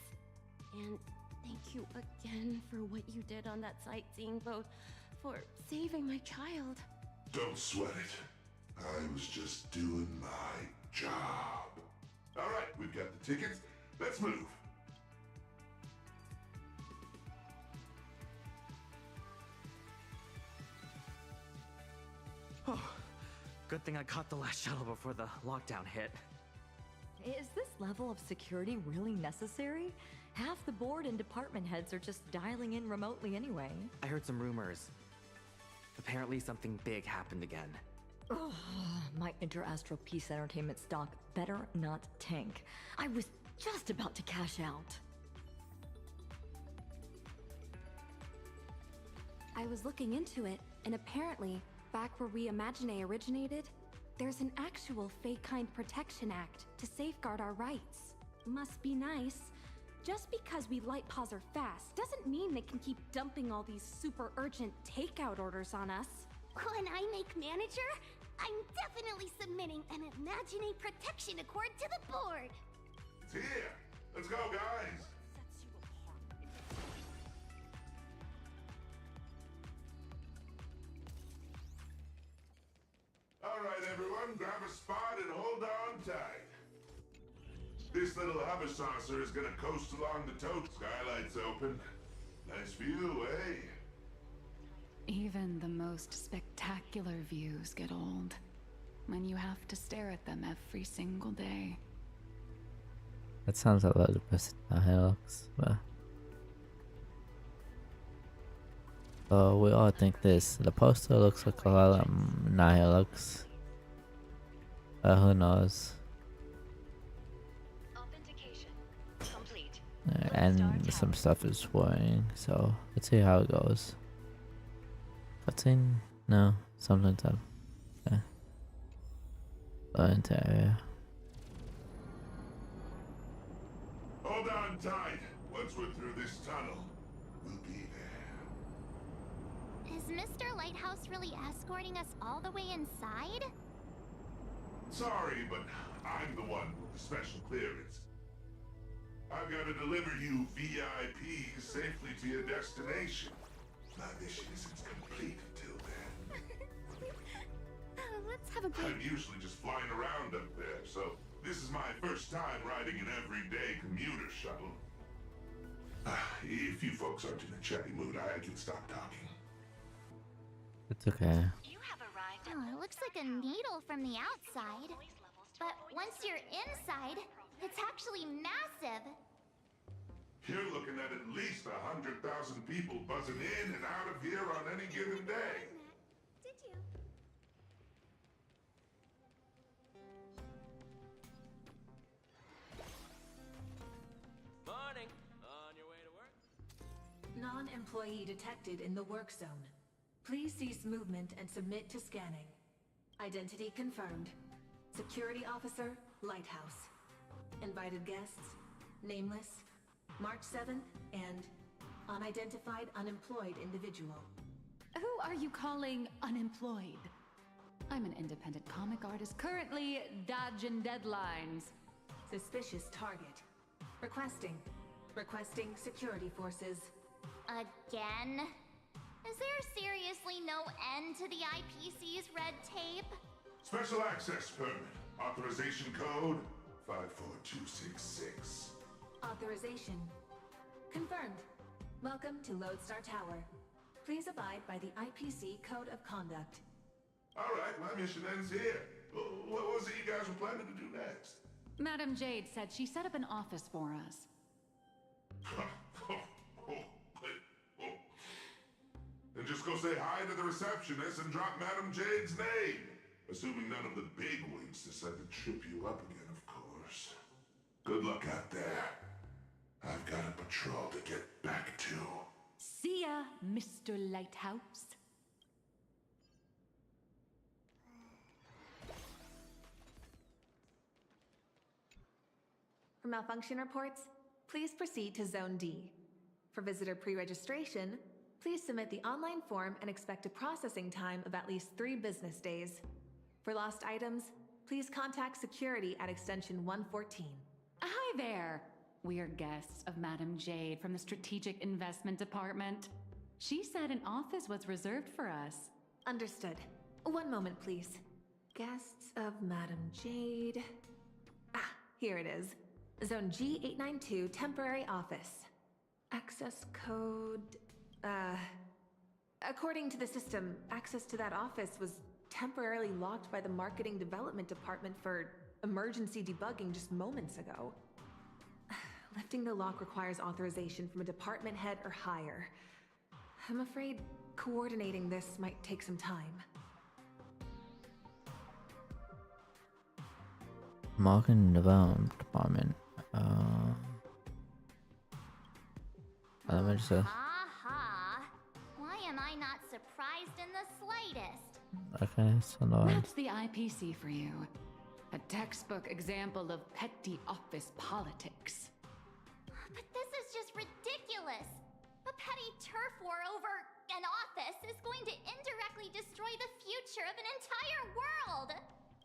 And thank you again for what you did on that sightseeing boat, for saving my child. Don't sweat it. I was just doing my job. All right, we've got the tickets. Let's move. Oh, good thing I caught the last shuttle before the lockdown hit. Is this level of security really necessary? Half the board and department heads are just dialing in remotely anyway. I heard some rumors. Apparently something big happened again. Ugh, my Interastral Peace Entertainment stock better not tank. I was just about to cash out. I was looking into it, and apparently, back where Reimagine originated, there's an actual Fake-Kind Protection Act to safeguard our rights. Must be nice. Just because we light paws are fast doesn't mean they can keep dumping all these super urgent takeout orders on us. When I make manager, I'm definitely submitting an Imagine Protection Accord to the board. It's here. Let's go, guys. All right, everyone, grab a spot and hold on tight. This little hover saucer is gonna coast along the tote. Skylights open. Nice view, eh? Even the most spectacular views get old when you have to stare at them every single day. That sounds a lot depressing now, Hilux, but... Oh, we all think this. The poster looks like a lot of Nihilux. Who knows? And some stuff is worrying, so let's see how it goes. Cutscene? No, something's up. Yeah. Go into area. Hold on tight. Once we're through this tunnel, we'll be there. Is Mr. Lighthouse really escorting us all the way inside? Sorry, but I'm the one with the special clearance. I've got to deliver you VIPs safely to your destination. My mission isn't complete until then. Let's have a break. I'm usually just flying around up there, so this is my first time riding an everyday commuter shuttle. If you folks aren't in a chatty mood, I can stop talking. It's okay. Oh, it looks like a needle from the outside. But once you're inside, it's actually massive. You're looking at least 100,000 people buzzing in and out of here on any given day. Did you? Morning. On your way to work? Non-employee detected in the work zone. Please cease movement and submit to scanning. Identity confirmed. Security officer, Lighthouse. Invited guests, nameless, March 7th, and unidentified unemployed individual. Who are you calling unemployed? I'm an independent comic artist currently dodging deadlines. Suspicious target. Requesting security forces. Again? Is there seriously no end to the IPC's red tape? Special access permit. Authorization code 54266. Authorization. Confirmed. Welcome to Lodestar Tower. Please abide by the IPC Code of Conduct. Alright, my mission ends here. What was it you guys were planning to do next? Madam Jade said she set up an office for us. Then just go say hi to the receptionist and drop Madam Jade's name. Assuming none of the bigwigs decide to trip you up again, of course. Good luck out there. I've got a patrol to get back to. See ya, Mr. Lighthouse. For malfunction reports, please proceed to Zone D. For visitor pre-registration, please submit the online form and expect a processing time of at least 3 business days. For lost items, please contact security at extension 114. Hi there. We are guests of Madam Jade from the Strategic Investment Department. She said an office was reserved for us. Understood. One moment, please. Guests of Madam Jade. Ah, here it is. Zone G892 temporary office. Access code... According to the system, access to that office was temporarily locked by the Marketing Development Department for emergency debugging just moments ago. Lifting the lock requires authorization from a department head or higher. I'm afraid coordinating this might take some time. Marketing Development Department. Let me just Aha! Why am I not surprised in the slightest? okay, so no. That's the IPC for you. A textbook example of petty office politics. But this is just ridiculous! A petty turf war over an office is going to indirectly destroy the future of an entire world!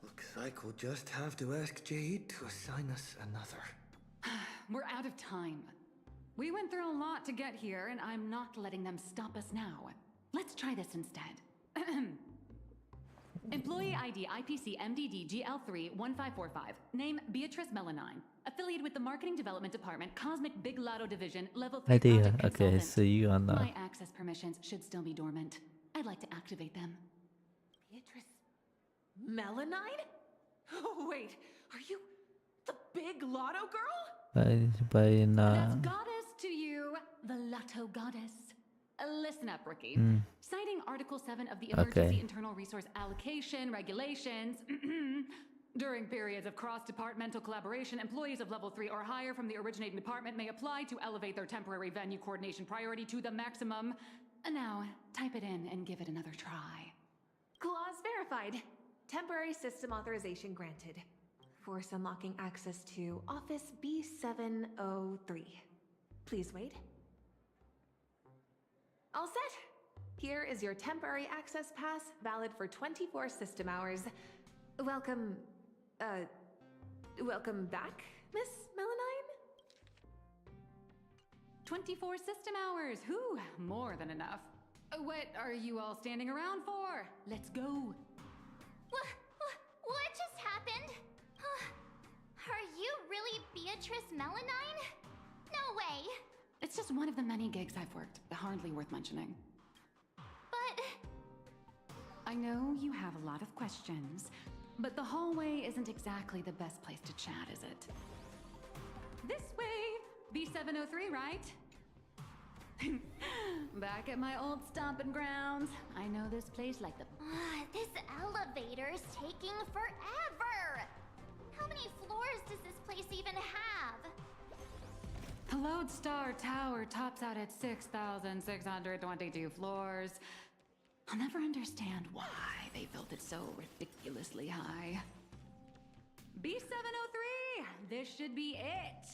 Looks like we'll just have to ask Jade to assign us another. We're out of time. We went through a lot to get here, and I'm not letting them stop us now. Let's try this instead. Employee ID IPC MDD GL3 1545. Name Beatrice Melanine. Affiliated with the Marketing Development Department, Cosmic Big Lotto Division, Level 3 Idea. Project Okay, Consultant. so you on the My access permissions should still be dormant. I'd like to activate them. Beatrice Melanine? Oh, wait, are you the Big Lotto girl? by That's goddess to you, the Lotto goddess. Listen up, Rookie. Citing Article 7 of the Emergency Internal Resource Allocation Regulations, during periods of cross-departmental collaboration, employees of Level 3 or higher from the originating department may apply to elevate their temporary venue coordination priority to the maximum. Now, type it in and give it another try. Clause verified. Temporary system authorization granted. Force unlocking access to Office B703. Please wait. All set. Here is your temporary access pass, valid for 24 system hours. Welcome back, Miss Melanine? 24 system hours! Whew, more than enough. What are you all standing around for? Let's go. What just happened? Are you really Beatrice Melanine? No way! It's just one of the many gigs I've worked. Hardly worth mentioning. But... I know you have a lot of questions, but the hallway isn't exactly the best place to chat, is it? This way! B703, right? Back at my old stomping grounds. I know this place like the... this elevator's taking forever! How many floors does this place even have? The Lodestar Tower tops out at 6,622 floors. I'll never understand why they built it so ridiculously high. B703! This should be it!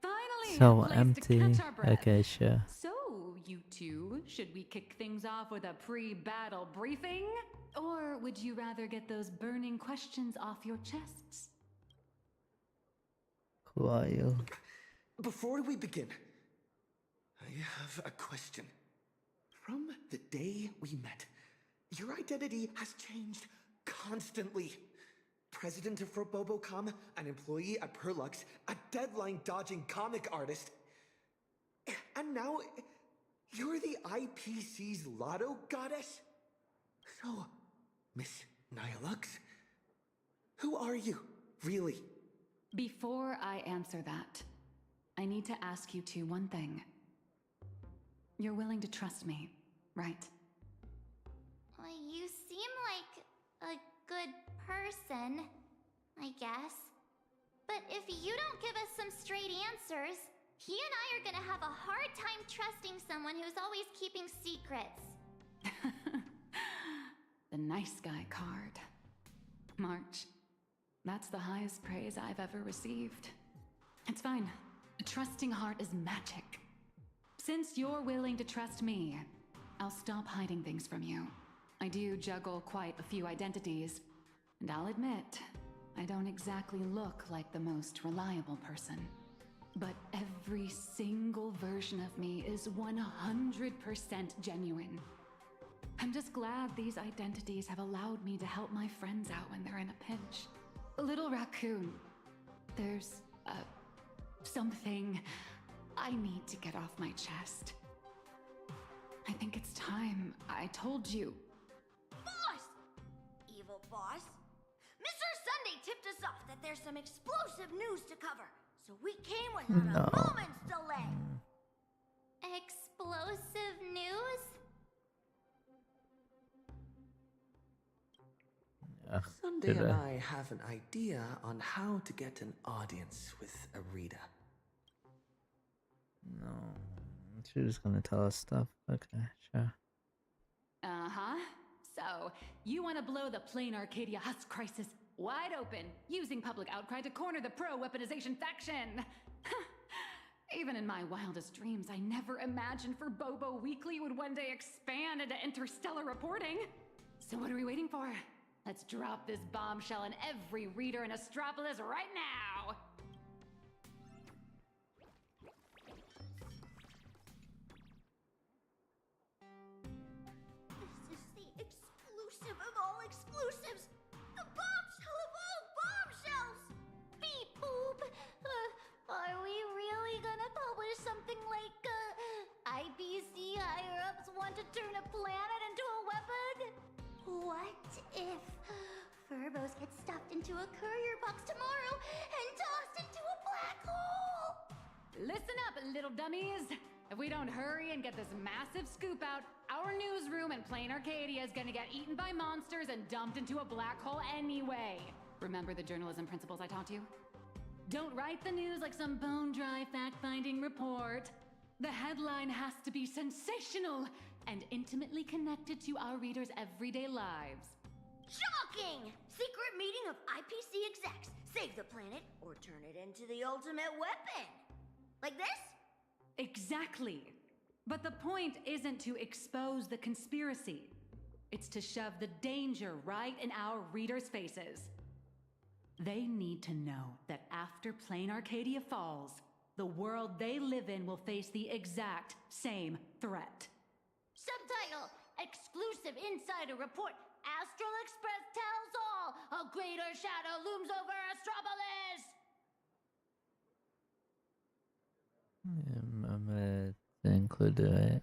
Finally, So a place empty. to catch our breath. Okay, sure. So, you two, should we kick things off with a pre-battle briefing? Or would you rather get those burning questions off your chests? Who are you? Before we begin, I have a question. From the day we met, your identity has changed constantly. President of Robobocom, an employee at Perlux, a deadline-dodging comic artist. And now, you're the IPC's lotto goddess? So, Miss Nihilux, who are you, really? Before I answer that, I need to ask you two one thing. You're willing to trust me, right? Well, you seem like a good person, I guess. But if you don't give us some straight answers, he and I are gonna have a hard time trusting someone who's always keeping secrets. The nice guy card. March, that's the highest praise I've ever received. It's fine. A trusting heart is magic. Since you're willing to trust me, I'll stop hiding things from you. I do juggle quite a few identities, and I'll admit, I don't exactly look like the most reliable person. But every single version of me is 100% genuine. I'm just glad these identities have allowed me to help my friends out when they're in a pinch. Little raccoon, there's something I need to get off my chest. I think it's time I told you. Boss! Evil boss. Mr. Sunday tipped us off that there's some explosive news to cover, so we came without a moment's delay. Explosive news? Sunday and I have an idea on how to get an audience with Arita. No. She's just gonna tell us stuff. Okay, sure. Uh-huh. So, you want to blow the Planarcadia Husk crisis wide open, using public outcry to corner the pro-weaponization faction. Even in my wildest dreams, I never imagined for Bobo Weekly would one day expand into interstellar reporting. So what are we waiting for? Let's drop this bombshell on every reader in Astropolis right now! This is the exclusive of all exclusives! The bombshell of all bombshells! Beep boop! Are we really gonna publish something like, IPC higher-ups want to turn a planet into a weapon? What if Furbos get stuffed into a courier box tomorrow and tossed into a black hole? Listen up, little dummies! If we don't hurry and get this massive scoop out, our newsroom in Planarcadia is gonna get eaten by monsters and dumped into a black hole anyway. Remember the journalism principles I taught you? Don't write the news like some bone-dry fact-finding report. The headline has to be sensational and intimately connected to our readers' everyday lives. Shocking! Secret meeting of IPC execs. Save the planet or turn it into the ultimate weapon. Like this? Exactly. But the point isn't to expose the conspiracy. It's to shove the danger right in our readers' faces. They need to know that after Planarcadia falls, the world they live in will face the exact same threat. Subtitle: Exclusive Insider Report. Astral Express tells all. A greater shadow looms over Astropolis. I'm gonna include it.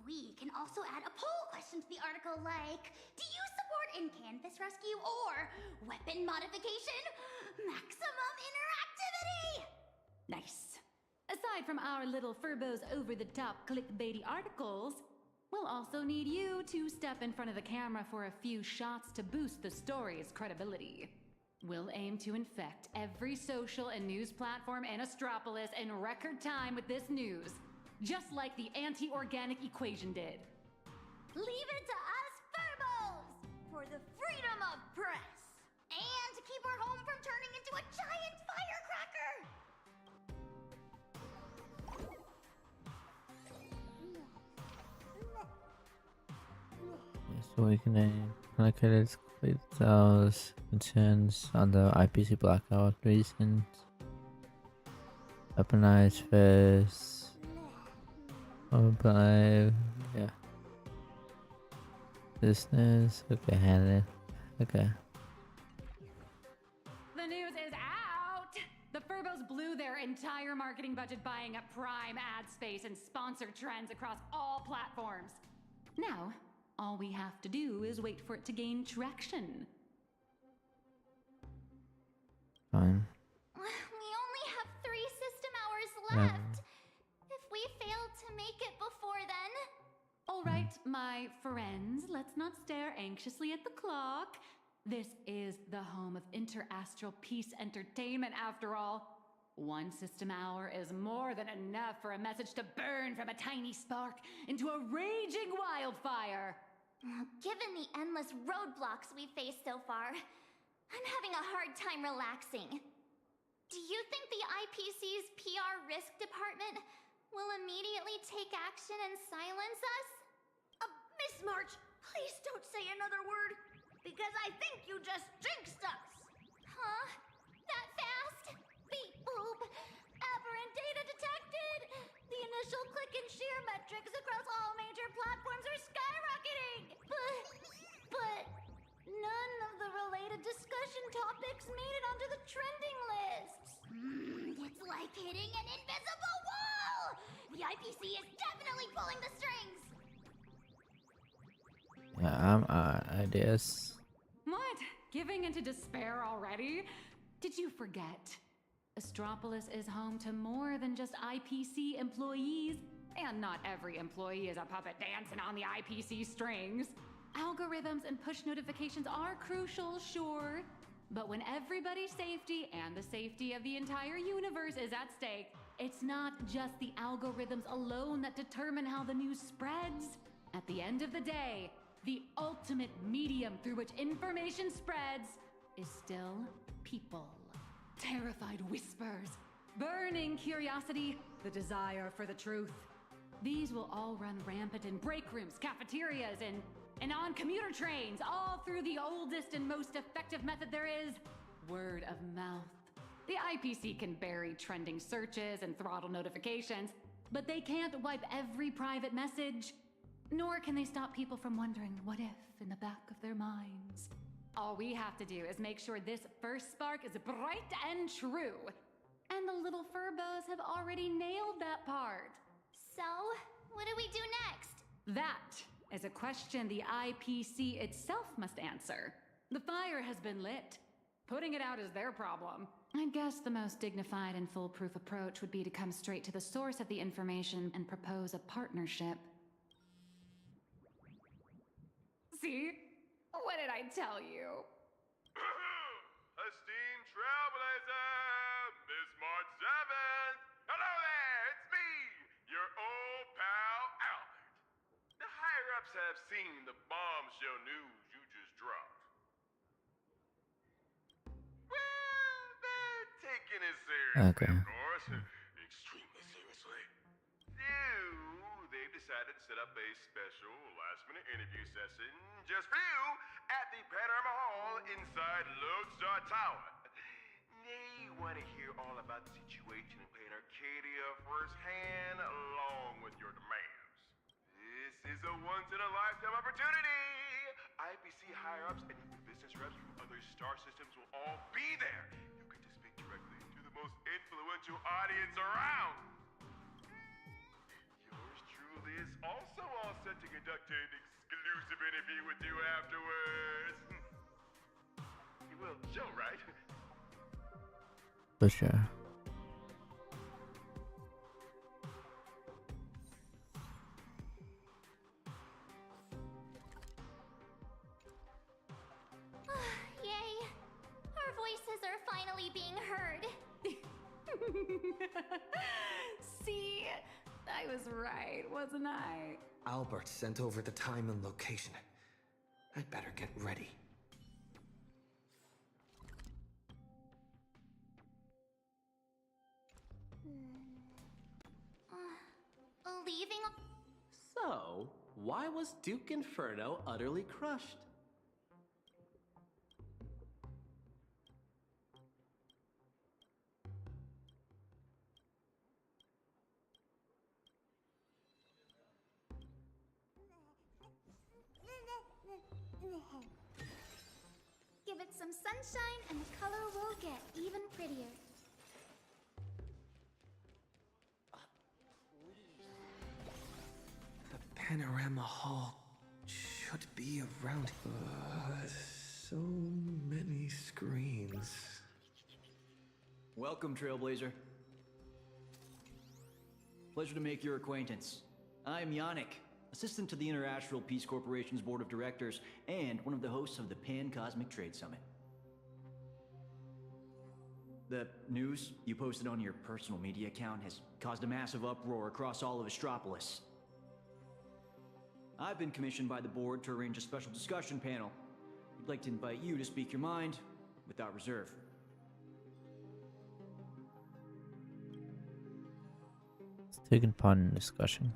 We can also add a poll question to the article like, do you support in-canvas rescue or weapon modification? Maximum interactivity! Nice. Aside from our little Furbos over-the-top clickbaity articles, we'll also need you to step in front of the camera for a few shots to boost the story's credibility. We'll aim to infect every social and news platform in Astropolis in record time with this news, just like the anti-organic equation did. Leave it to us Furbos! For the freedom of press! And to keep our home from turning into a giant firecracker! So we can allocate complete cells concerns on the IPC blackout reasons. Weaponized face. Overplay. Yeah. Business. Okay, handle. Okay. The news is out! The Furbos blew their entire marketing budget buying up prime ad space and sponsored trends across all platforms. Now, all we have to do is wait for it to gain traction. Fine. We only have 3 system hours left. If we fail to make it before then... All right, my friends, let's not stare anxiously at the clock. This is the home of interastral peace entertainment, after all. 1 system hour is more than enough for a message to burn from a tiny spark into a raging wildfire. Given the endless roadblocks we've faced so far, I'm having a hard time relaxing. Do you think the IPC's PR risk department will immediately take action and silence us? Miss March, please don't say another word, because I think you just jinxed us. Huh? That fast? Beep boop. Aberrant data detected. The initial click and share metrics across all major platforms are skyrocketing. But none of the related discussion topics made it onto the trending lists. It's like hitting an invisible wall. The IPC is definitely pulling the strings. Yeah, ideas. What? Giving into despair already? Did you forget? Astropolis is home to more than just IPC employees, and not every employee is a puppet dancing on the IPC strings. Algorithms and push notifications are crucial, sure, but when everybody's safety and the safety of the entire universe is at stake, it's not just the algorithms alone that determine how the news spreads. At the end of the day, the ultimate medium through which information spreads is still people. Terrified whispers, burning curiosity, the desire for the truth. These will all run rampant in break rooms, cafeterias, and on commuter trains, all through the oldest and most effective method there is, word of mouth. The IPC can bury trending searches and throttle notifications, but they can't wipe every private message. Nor can they stop people from wondering what if in the back of their minds. All we have to do is make sure this first spark is bright and true. And the little Furbos have already nailed that part. So, what do we do next? That is a question the IPC itself must answer. The fire has been lit. Putting it out is their problem. I guess the most dignified and foolproof approach would be to come straight to the source of the information and propose a partnership. See? What did I tell you? Esteemed Trailblazer, Miss March 7th. Hello there, it's me, your old pal Albert. The higher-ups have seen the bombshell news you just dropped. Well, they're taking it seriously, of course. Extremely seriously. They've decided to set up a special last-minute interview session just for you at the Panorama Hall inside Lodestar Tower. They want to hear all about the situation in Planarcadia firsthand, along with your demands. This is a once-in-a-lifetime opportunity. IPC higher-ups and even business reps from other star systems will all be there. You get to speak directly to the most influential audience around. Is also all set to conduct an exclusive interview with you afterwards. You will, Joe, right? For sure. Yay! Our voices are finally being heard. See? I was right, wasn't I? Albert sent over the time and location. I'd better get ready. Leaving? So, Why was Duke Inferno utterly crushed? Give it some sunshine and the color will get even prettier. The panorama hall should be around. So many screens. Welcome, Trailblazer. Pleasure to make your acquaintance. I'm Yannick, assistant to the Interastral Peace Corporation's board of directors and one of the hosts of the Pan-Cosmic Trade Summit. The news you posted on your personal media account has caused a massive uproar across all of Astropolis. I've been commissioned by the board to arrange a special discussion panel. We'd like to invite you to speak your mind without reserve. Taking part in the discussion.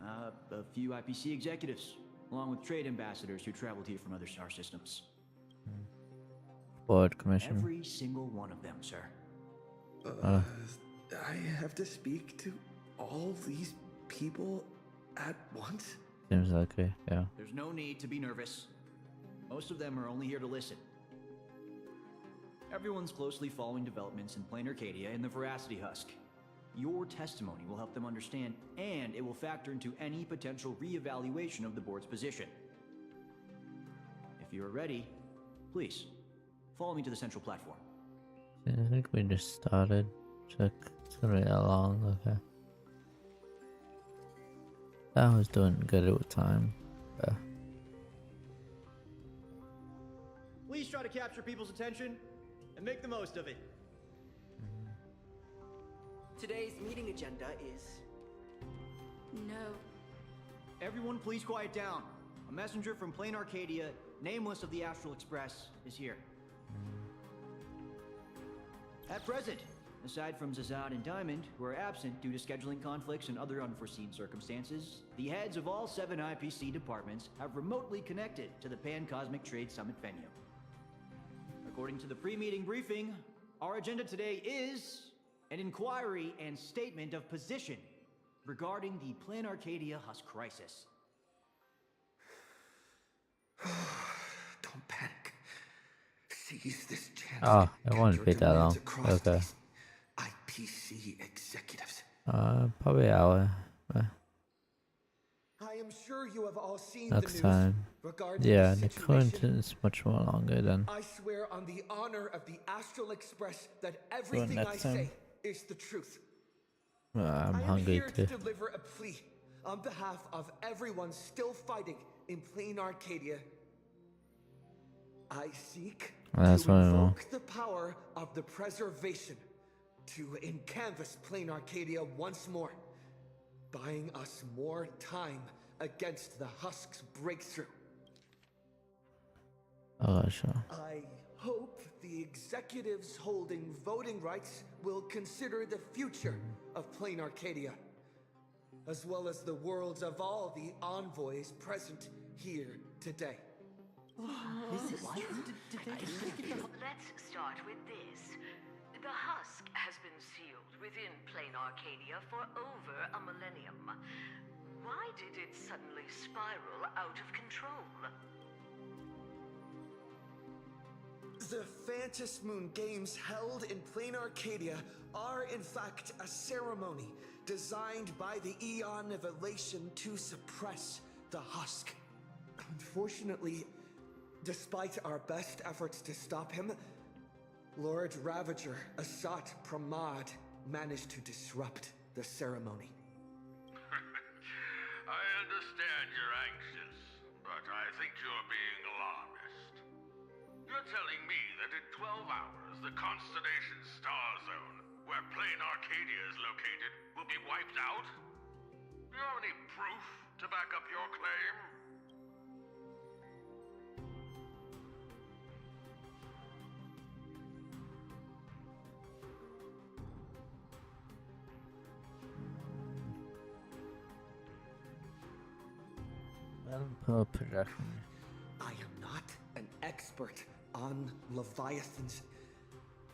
A few IPC executives, along with trade ambassadors who traveled here from other star systems. Board commission. Every single one of them, sir. I have to speak to all these people at once? Seems likely, yeah. There's no need to be nervous. Most of them are only here to listen. Everyone's closely following developments in Planarcadia and the Veracity Husk. Your testimony will help them understand, and it will factor into any potential re-evaluation of the board's position. If you are ready, please, follow me to the central platform. I think we just started. Check. It's gonna be that long, okay. I was doing good at the time. Please try to capture people's attention and make the most of it. Today's meeting agenda is... No. Everyone please quiet down. A messenger from Planarcadia, nameless of the Astral Express, is here. At present, aside from Zazad and Diamond, who are absent due to scheduling conflicts and other unforeseen circumstances, the heads of all 7 IPC departments have remotely connected to the Pan-Cosmic Trade Summit venue. According to the pre-meeting briefing, our agenda today is an inquiry and statement of position regarding the Planarcadia Husk crisis. Don't panic. Seize this chance. Oh, it won't be that long. Okay. IPC executives. Probably an hour. I am sure you have all seen Next the news time. regarding Yeah, the the situation. current is much more longer than. I swear on the honor of the Astral Express that everything I next time. say is the truth. I'm I am hungry here too. to deliver a plea on behalf of everyone still fighting in Planarcadia. I seek That's to what I know. invoke the power of the preservation to encanvas Planarcadia once more, buying us more time against the Husk's breakthrough. Oh, sure. I hope the executives holding voting rights will consider the future of Planarcadia, as well as the worlds of all the envoys present here today. Let's start with this. The husk has been sealed within Planarcadia for over a millennium. Why did it suddenly spiral out of control? The Phantasmoon Games held in Planarcadia are in fact a ceremony designed by the Eon of Elation to suppress the Husk. Unfortunately, despite our best efforts to stop him, Lord Ravager Asat Pramad managed to disrupt the ceremony. I understand you're anxious, but I think you're being alarmist. You're telling me that in 12 hours, the constellation star zone, where Planarcadia is located, will be wiped out? Do you have any proof to back up your claim? Production. I am not an expert on Leviathans.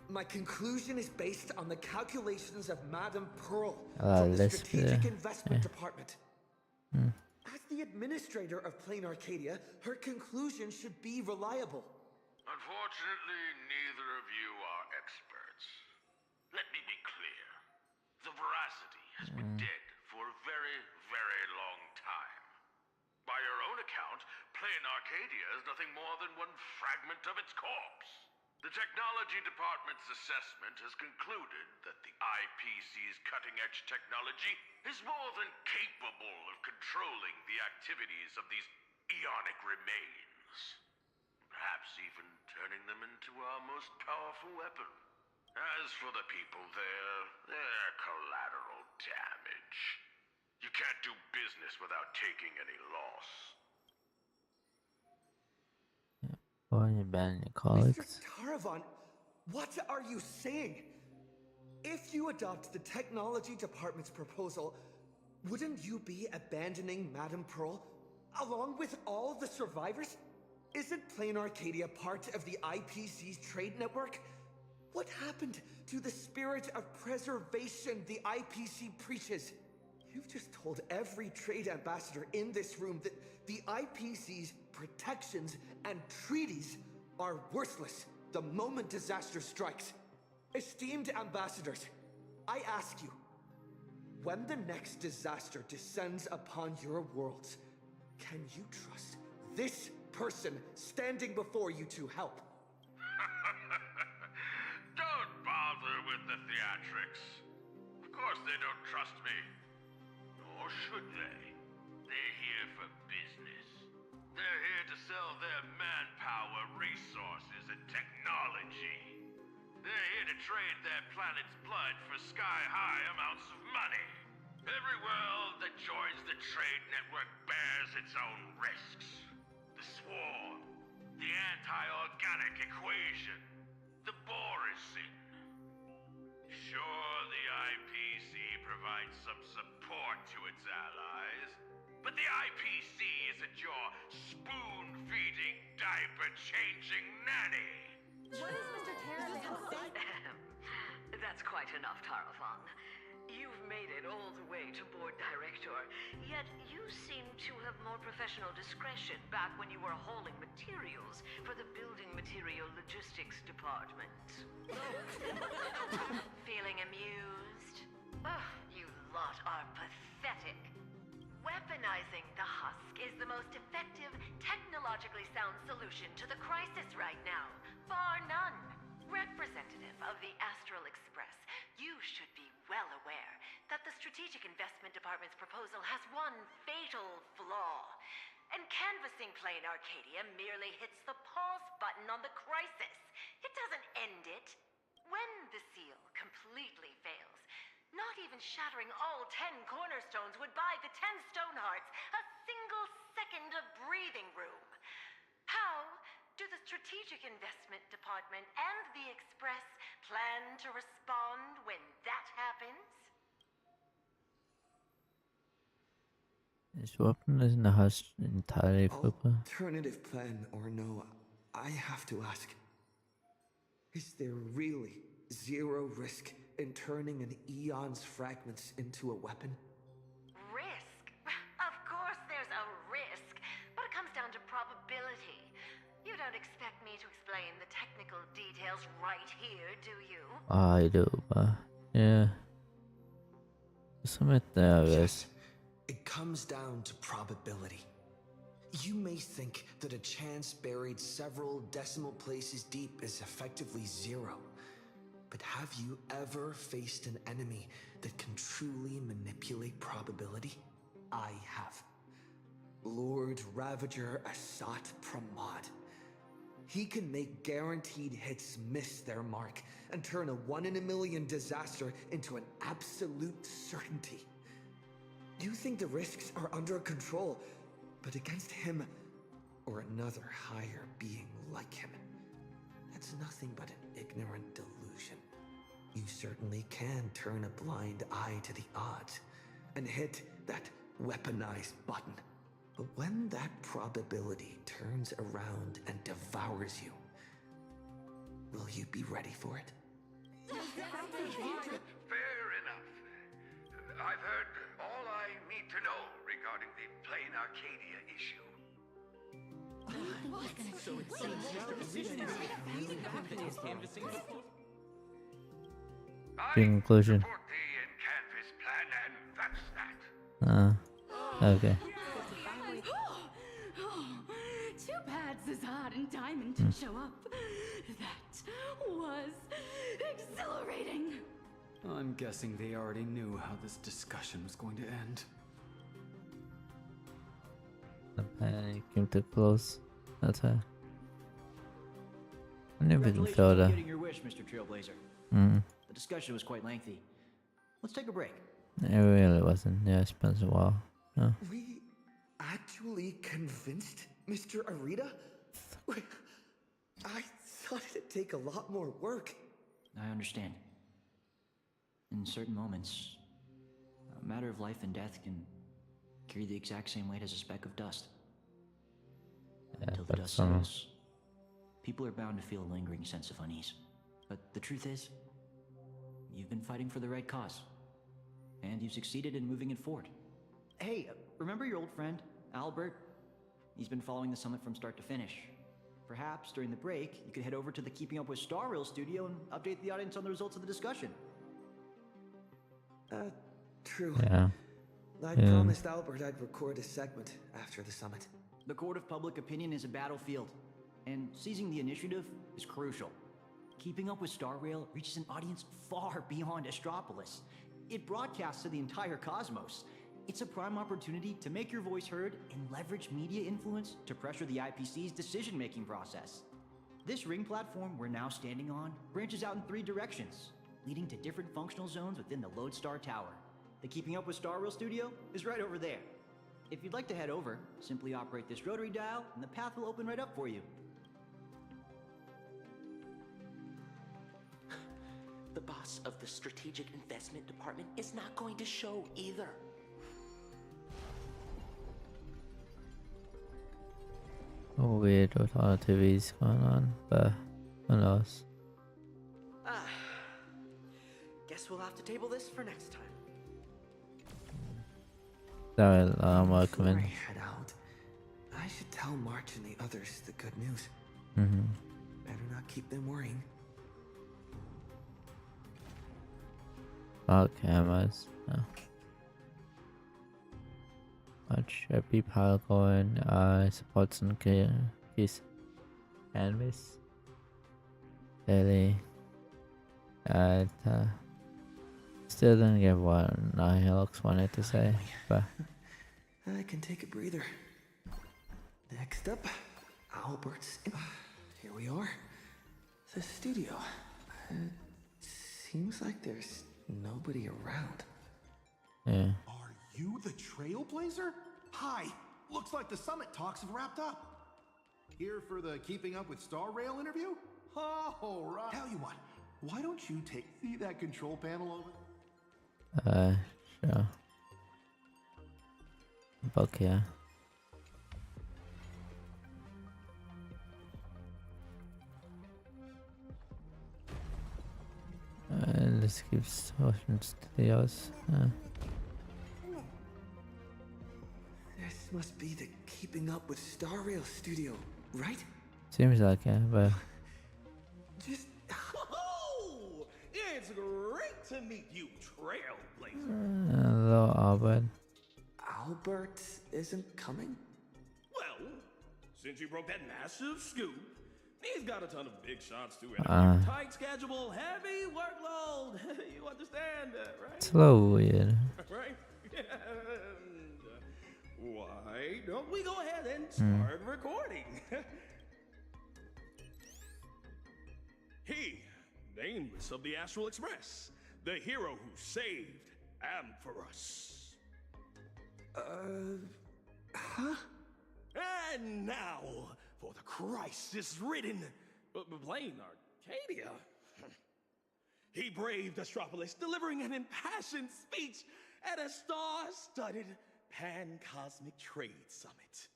My conclusion is based on the calculations of Madame Pearl from the Strategic Investment Department. As the administrator of Planarcadia, her conclusion should be reliable. Unfortunately, neither of you are experts. Let me be clear. The veracity has been dead for a very, very long time. By your own account, Planarcadia is nothing more than one fragment of its corpse. The technology department's assessment has concluded that the IPC's cutting-edge technology is more than capable of controlling the activities of these ionic remains. Perhaps even turning them into our most powerful weapon. As for the people there, they're collateral damage. You can't do business without taking any loss. Or you ban your colleagues. Mr. Taravan, what are you saying? If you adopt the technology department's proposal, wouldn't you be abandoning Madame Pearl along with all the survivors? Isn't Planarcadia part of the IPC's trade network? What happened to the spirit of preservation the IPC preaches? You've just told every trade ambassador in this room that the IPC's protections and treaties are worthless the moment disaster strikes. Esteemed ambassadors, I ask you, when the next disaster descends upon your worlds, can you trust this person standing before you to help? Don't bother with the theatrics. Of course they don't trust me. Or should they? They're here for business. They're here to sell their manpower, resources, and technology. They're here to trade their planet's blood for sky-high amounts of money. Every world that joins the trade network bears its own risks. The swarm, the anti-organic equation, the Borising. Sure, the IPC provides some support to its allies, but the IPC isn't your spoon-feeding, diaper-changing nanny. What is Mr. Taravan saying? That's quite enough, Tarafong. You've made it all the way to board director, yet you seem to have more professional discretion back when you were hauling materials for the building material logistics department. Feeling amused? Ugh, you lot are pathetic. Weaponizing the husk is the most effective, technologically sound solution to the crisis right now, bar none. Representative of the Astral Express, you should be well aware that the Strategic Investment Department's proposal has one fatal flaw. And canvassing Planarcadia merely hits the pause button on the crisis. It doesn't end it. When the seal completely fails, not even shattering all 10 cornerstones would buy the 10 Stonehearts a single second of breathing room. How do the Strategic Investment Department and the Express plan to respond when that happens? Is weapon in the house entirely flipper? Alternative plan or no, I have to ask. Is there really zero risk in turning an Eon's fragments into a weapon? Risk? Of course there's a risk, but it comes down to probability. You don't expect me to explain the technical details right here, do you? I do, but yeah. Submit there, yes. It comes down to probability. You may think that a chance buried several decimal places deep is effectively zero. But have you ever faced an enemy that can truly manipulate probability? I have. Lord Ravager Asat Pramod. He can make guaranteed hits miss their mark and turn a 1 in a million disaster into an absolute certainty. You think the risks are under control, but against him or another higher being like him, that's nothing but an ignorant delusion. You certainly can turn a blind eye to the odds and hit that weaponized button. But when that probability turns around and devours you, will you be ready for it? Fair enough. I've heard all I need to know regarding the Planarcadia issue. Conclusion. Support the in-canvas plan, and that's that. Okay. Too bad Zazad and Diamond didn't show up. That was exhilarating. I'm guessing they already knew how this discussion was going to end. The plan came too close. That's her. I never even Congratulations felt on that. getting your wish, Mr. Trailblazer. The discussion was quite lengthy. Let's take a break. It really wasn't. Yeah, it spent a while. No. We actually convinced Mr. Arita? I thought it'd take a lot more work. I understand. In certain moments, a matter of life and death can carry the exact same weight as a speck of dust. Until the dust settles, people are bound to feel a lingering sense of unease. But the truth is, you've been fighting for the right cause. And you've succeeded in moving it forward. Hey, remember your old friend, Albert? He's been following the summit from start to finish. Perhaps during the break, you could head over to the Keeping Up with Star Rail studio and update the audience on the results of the discussion. True. Yeah. I promised Albert I'd record a segment after the summit. The court of public opinion is a battlefield, and seizing the initiative is crucial. Keeping Up with Star Rail reaches an audience far beyond Astropolis. It broadcasts to the entire cosmos. It's a prime opportunity to make your voice heard and leverage media influence to pressure the IPC's decision-making process. This ring platform we're now standing on branches out in 3 directions, leading to different functional zones within the Lodestar Tower. The Keeping Up with Star Rail studio is right over there. If you'd like to head over, simply operate this rotary dial and the path will open right up for you. The boss of the Strategic Investment Department is not going to show either. Weird with all the TVs going on, but who knows? Guess we'll have to table this for next time. Sorry, I'm welcome Before in. I head out, I should tell March and the others the good news. Better not keep them worrying. All cameras. No. Much happy pile going. Supports and keys. Canvas. Daily. Still didn't get what Nihilux wanted to say, but I can take a breather. Next up, Albert's. Here we are. The studio. It seems like there's nobody around. yeah. Are you the Trailblazer? Hi. Looks like the summit talks have wrapped up. Here for the Keeping Up with Star Rail interview? Oh, right. Tell you what, why don't you see that control panel over? Sure. Book, yeah. Let's keep switching studios. This must be the Keeping Up with Star Rail studio, right? Seems like it, but Just Oh! It's great to meet you, Trailblazer. hello, Albert. Albert isn't coming? Well, since you broke that massive scoop, he's got a ton of big shots to it. Tight schedule, heavy workload. You understand, right? It's a little weird. Right? Why don't we go ahead and start recording? He, nameless of the Astral Express, the hero who saved Amphoros. Huh? And now, for the crisis-ridden Planarcadia. He braved Astropolis, delivering an impassioned speech at a star-studded Pan-Cosmic Trade Summit.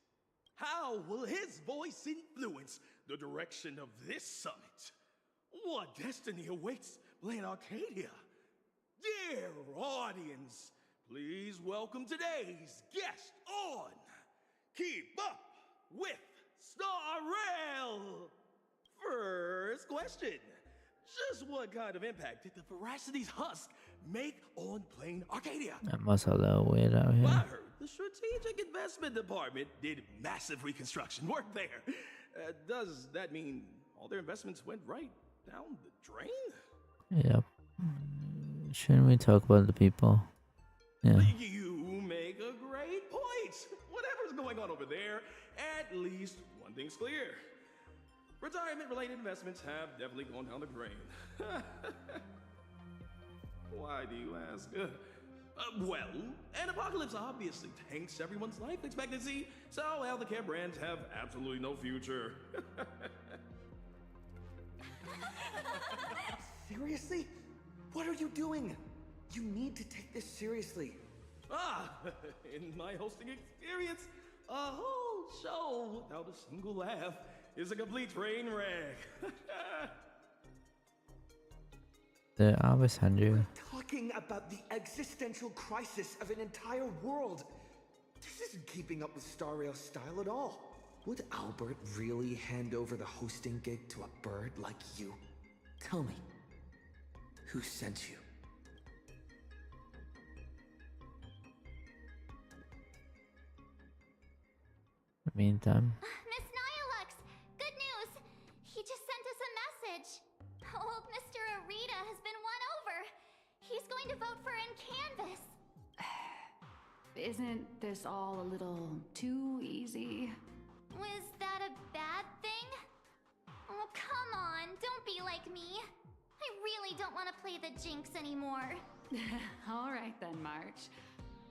How will his voice influence the direction of this summit? What destiny awaits Planarcadia? Dear audience, please welcome today's guest on Keep Up with Star Rail. First question. Just what kind of impact did the Veracity's husk make on Planarcadia? That must have a weird out I here. heard the Strategic Investment Department did massive reconstruction work there. Does that mean all their investments went right down the drain? Yep. Shouldn't we talk about the people? Yeah. You make a great point. Whatever's going on over there, at least one thing's clear. Retirement-related investments have definitely gone down the drain. Why do you ask? Well, an apocalypse obviously tanks everyone's life expectancy, so healthcare brands have absolutely no future. Seriously? What are you doing? You need to take this seriously. In my hosting experience, a whole show without a single laugh is a complete train wreck. The Albus Andrew. Talking about the existential crisis of an entire world. This isn't keeping up with Star Rail's style at all. Would Albert really hand over the hosting gig to a bird like you? Tell me, who sent you? Meantime. Miss Nyalux, good news! He just sent us a message. Old Mr. Arita has been won over. He's going to vote for Canvas. Isn't this all a little too easy? Was that a bad thing? Oh, come on, don't be like me. I really don't want to play the Jinx anymore. All right then, March.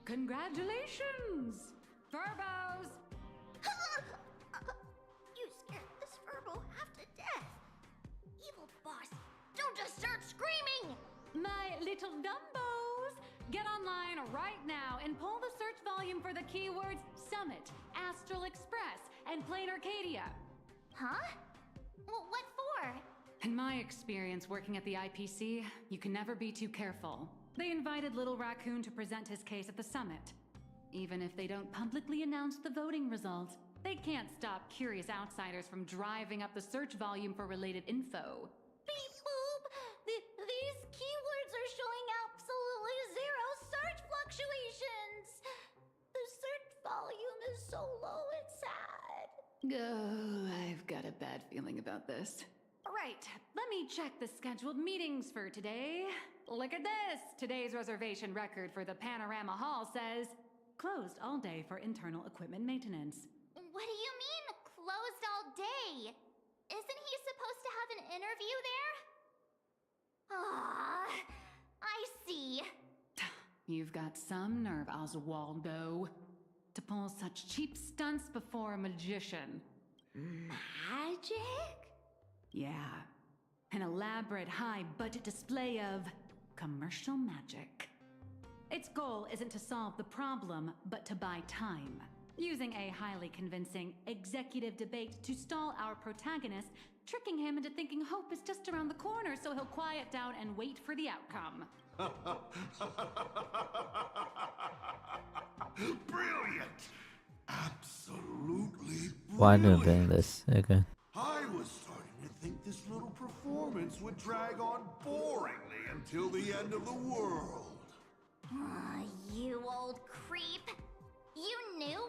Congratulations! Turbos! You scared this Furbo half to death. Evil boss, don't just start screaming! My little Dumbos! Get online right now and pull the search volume for the keywords Summit, Astral Express, and Planarcadia. Huh? Well, what for? In my experience working at the IPC, you can never be too careful. They invited Little Raccoon to present his case at the summit. Even if they don't publicly announce the voting results, they can't stop curious outsiders from driving up the search volume for related info. Beep boop! These keywords are showing absolutely zero search fluctuations! The search volume is so low, it's sad. Oh, I've got a bad feeling about this. Right, let me check the scheduled meetings for today. Look at this! Today's reservation record for the Panorama Hall says, closed all day for internal equipment maintenance. What do you mean, closed all day? Isn't he supposed to have an interview there? Ah, I see. You've got some nerve, Oswaldo, to pull such cheap stunts before a magician. Magic? Yeah, an elaborate high-budget display of commercial magic. Its goal isn't to solve the problem, but to buy time. Using a highly convincing executive debate to stall our protagonist, tricking him into thinking hope is just around the corner so he'll quiet down and wait for the outcome. Brilliant! Absolutely brilliant! Why do they doing this again? I was starting to think this little performance would drag on boringly until the end of the world. You old creep. You knew?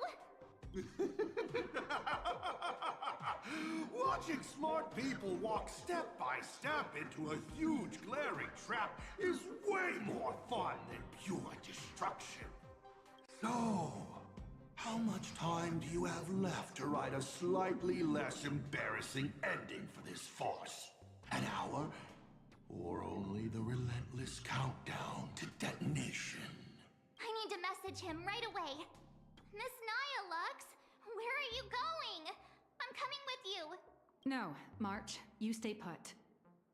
Watching smart people walk step by step into a huge glaring trap is way more fun than pure destruction. So, how much time do you have left to write a slightly less embarrassing ending for this farce? An hour? Or only the relentless countdown to detonation? I need to message him right away. Miss Nyalux, where are you going? I'm coming with you. No, March, you stay put.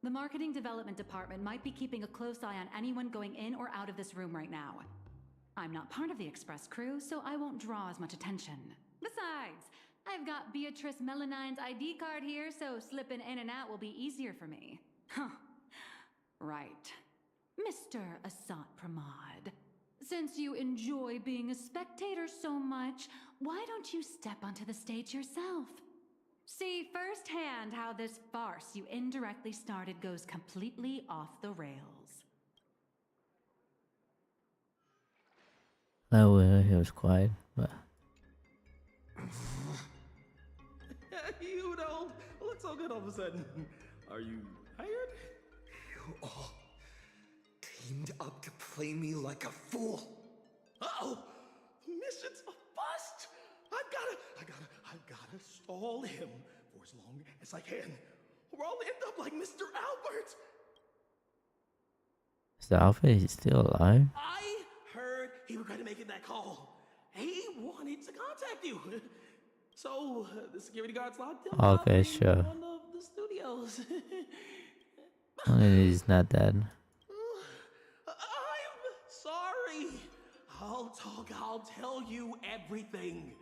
The marketing development department might be keeping a close eye on anyone going in or out of this room right now. I'm not part of the express crew, so I won't draw as much attention. Besides, I've got Beatrice Melanine's ID card here, so slipping in and out will be easier for me. Huh. Right. Mr. Asat Pramod, since you enjoy being a spectator so much, why don't you step onto the stage yourself? See firsthand how this farce you indirectly started goes completely off the rails. No, he was quiet, but You don't look so good all of a sudden. Are you hired? You all teamed up to play me like a fool. Uh-oh! Mission's a bust! I gotta stall him for as long as I can. Or I'll end up like Mr. Albert! is the Alpha he's still alive? I heard he regretted making that call. He wanted to contact you. So, the security guards locked him up Okay, in sure. one of the studios. He's not dead. I'm sorry. I'll tell you everything.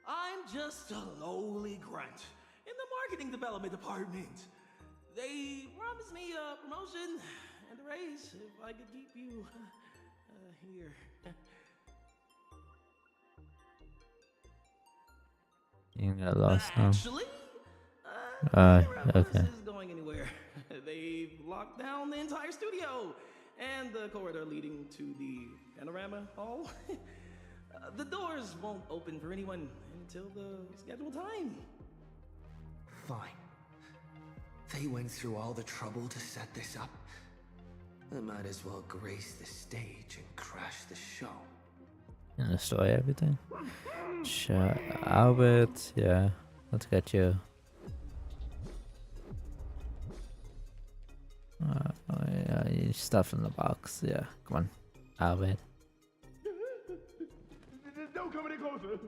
I'm just a lowly grunt in the marketing development department. They promised me a promotion and a raise if I could keep you here. You got lost now. Actually, neither of okay. us is going anywhere. They've locked down the entire studio and the corridor leading to the panorama hall. The doors won't open for anyone until the scheduled time. Fine. They went through all the trouble to set this up. I might as well grace the stage and crash the show. And destroy everything. Sure, Albert, yeah, let's get you. Yeah, you stuff in the box, yeah, come on, Albert. Don't come any closer.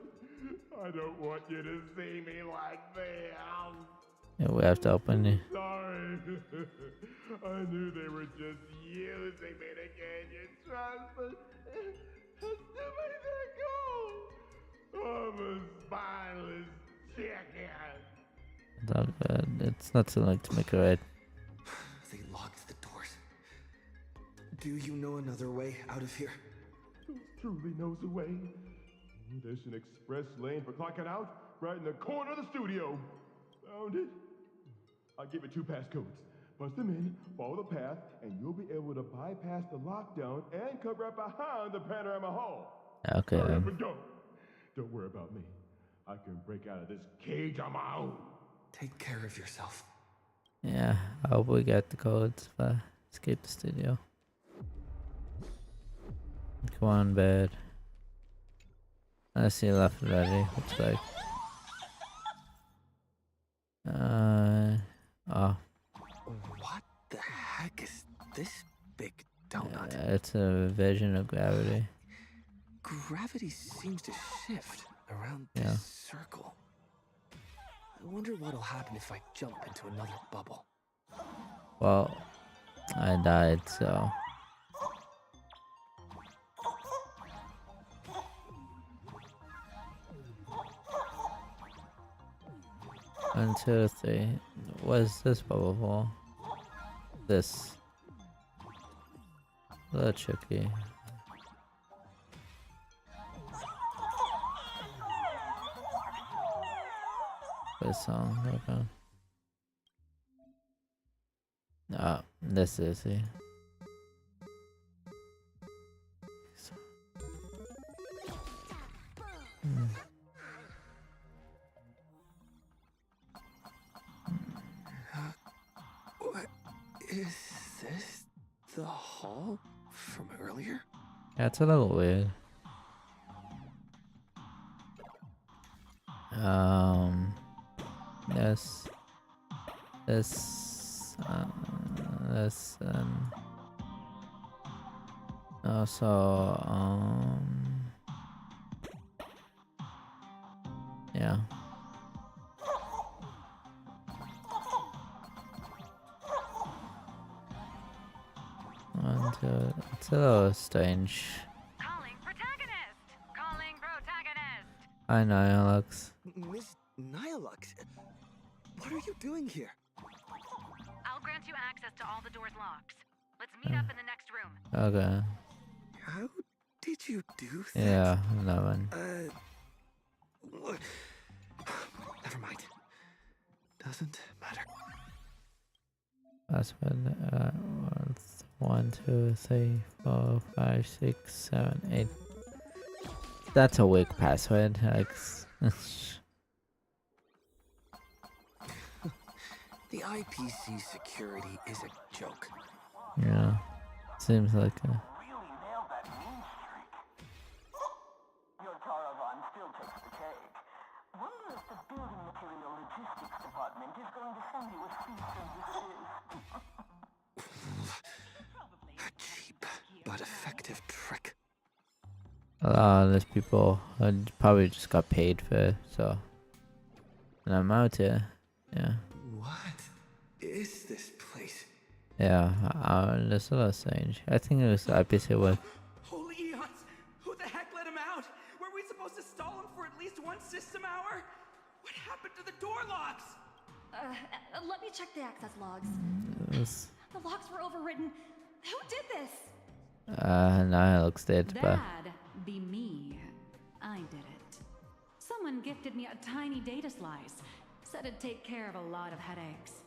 I don't want you to see me like this. Yeah, we have to open it. Sorry. I knew they were just using me to gain your trust, but to make that go. I'm a spineless chicken. It's all good. It's not too late to make it right. They locked the doors. Do you know another way out of here? Who truly knows the way? There's an express lane for clocking out right in the corner of the studio. Found it. I'll give you 2 passcodes. Bust them in, follow the path, and you'll be able to bypass the lockdown and come right behind the panorama hall. Okay. Hurry up and go. Don't worry about me. I can break out of this cage on my own. Take care of yourself. Yeah, I hope we get the codes for escape the studio. Come on, bed. I see left already, looks like. Oh. What the heck is this big donut? It's a vision of gravity. Gravity seems to shift around this circle. I wonder what'll happen if I jump into another bubble. Well, I died, so. 1, 2, 3. What is this bubble for? This. A little tricky. This song, okay. Ah, this is it. What is this? The hall from earlier? Yeah, it's a little weird. Yes. This, and also, yeah. It's a little strange. Calling for I know, Alex. Miss Nihilux, what are you doing here? I'll grant you access to all the doors' locks. Let's meet up in the next room. Okay. How did you do that? Yeah, that one. Never mind. Doesn't matter. Password 1, 2, 3, 4, 5, 6, 7, 8. That's a weak password. The IPC security is a joke. Yeah, seems like a. Your caravan still takes the cake. Wonder if the building material logistics department is going to send you a cease and desist. A cheap but effective trick. A lot of these people probably just got paid for it, so. And I'm out here. Yeah. What is this place? Yeah, that's a little strange. I think it was IPC work. Holy eons! Who the heck let him out? Were we supposed to stall him for at least one system hour? What happened to the door locks? Let me check the access logs. The locks were overridden. Who did this? Now it looks dead, but. That'd be me. I did it. Someone gifted me a tiny data slice. Said it'd take care of a lot of headaches.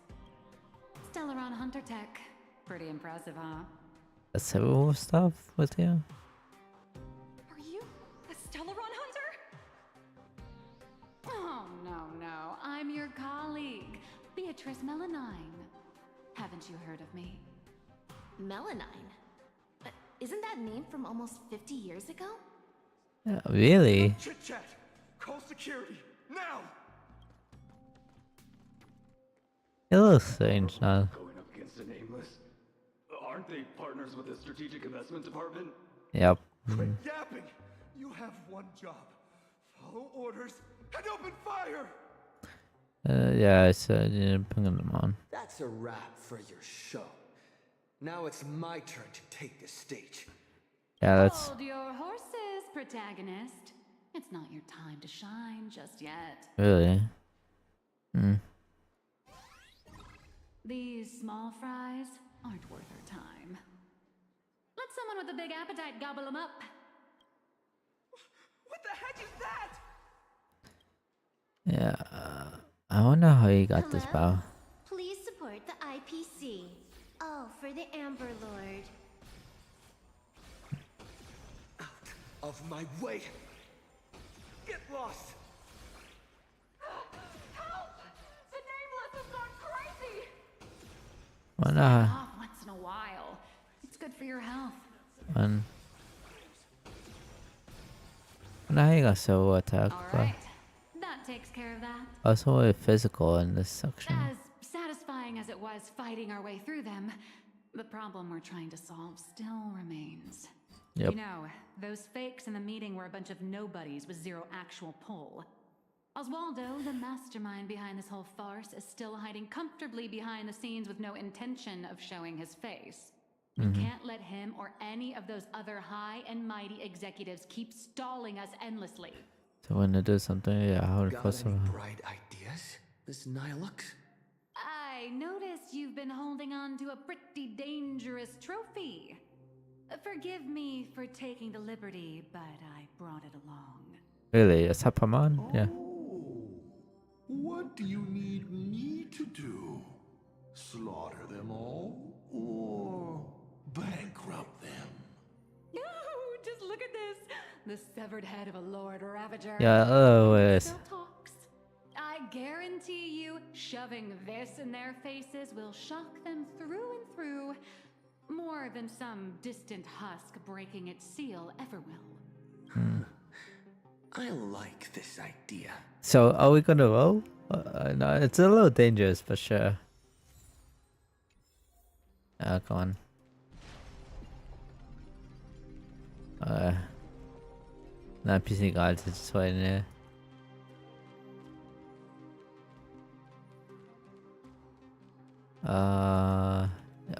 Stellaron Hunter Tech. Pretty impressive, huh? Several stuff with you? Are you a Stellaron hunter? Oh, no. I'm your colleague, Beatrice Melanine. Haven't you heard of me? Melanine? Isn't that name from almost 50 years ago? Yeah, really? Chit chat! Call security! Now! It looks strange now. Going up against a nameless. Aren't they partners with the strategic investment department? Yep. Quit yapping! You have one job. Follow orders and open fire! Yeah, I said bringing them on. That's a wrap for your show. Now it's my turn to take the stage. Yeah, that's. Hold your horses, protagonist. It's not your time to shine just yet. Really? These small fries aren't worth our time. Let someone with a big appetite gobble them up. What the heck is that? Yeah. I wonder how he got this power. Please support the IPC. Oh, for the Amber Lord. Out of my way! Get lost! Help! The nameless has gone crazy! Wonder Off once in a while. It's good for your health. wonder how he got so attacked. Alright. That takes care of that. Also, very physical in this section. As satisfying as it was fighting our way through them, the problem we're trying to solve still remains. Yep. You know, those fakes in the meeting were a bunch of nobodies with zero actual pull. Oswaldo, the mastermind behind this whole farce, is still hiding comfortably behind the scenes with no intention of showing his face. You can't let him or any of those other high and mighty executives keep stalling us endlessly. So when they do something, yeah, how would Got possible? any bright ideas, Miss Nihilux? I noticed you've been holding on to a pretty dangerous trophy. Forgive me for taking the liberty, but I brought it along. Really? A Sapamon? Yeah. What do you need me to do? Slaughter them all? Or bankrupt them? Ooh, just look at this. The severed head of a Lord Ravager. Yeah, oh, And he yes. still talks. I guarantee you, shoving this in their faces will shock them through and through. More than some distant husk breaking its seal ever will. I like this idea. So, are we gonna roll? No, it's a little dangerous, for sure. Come on. That PC guards is just waiting there.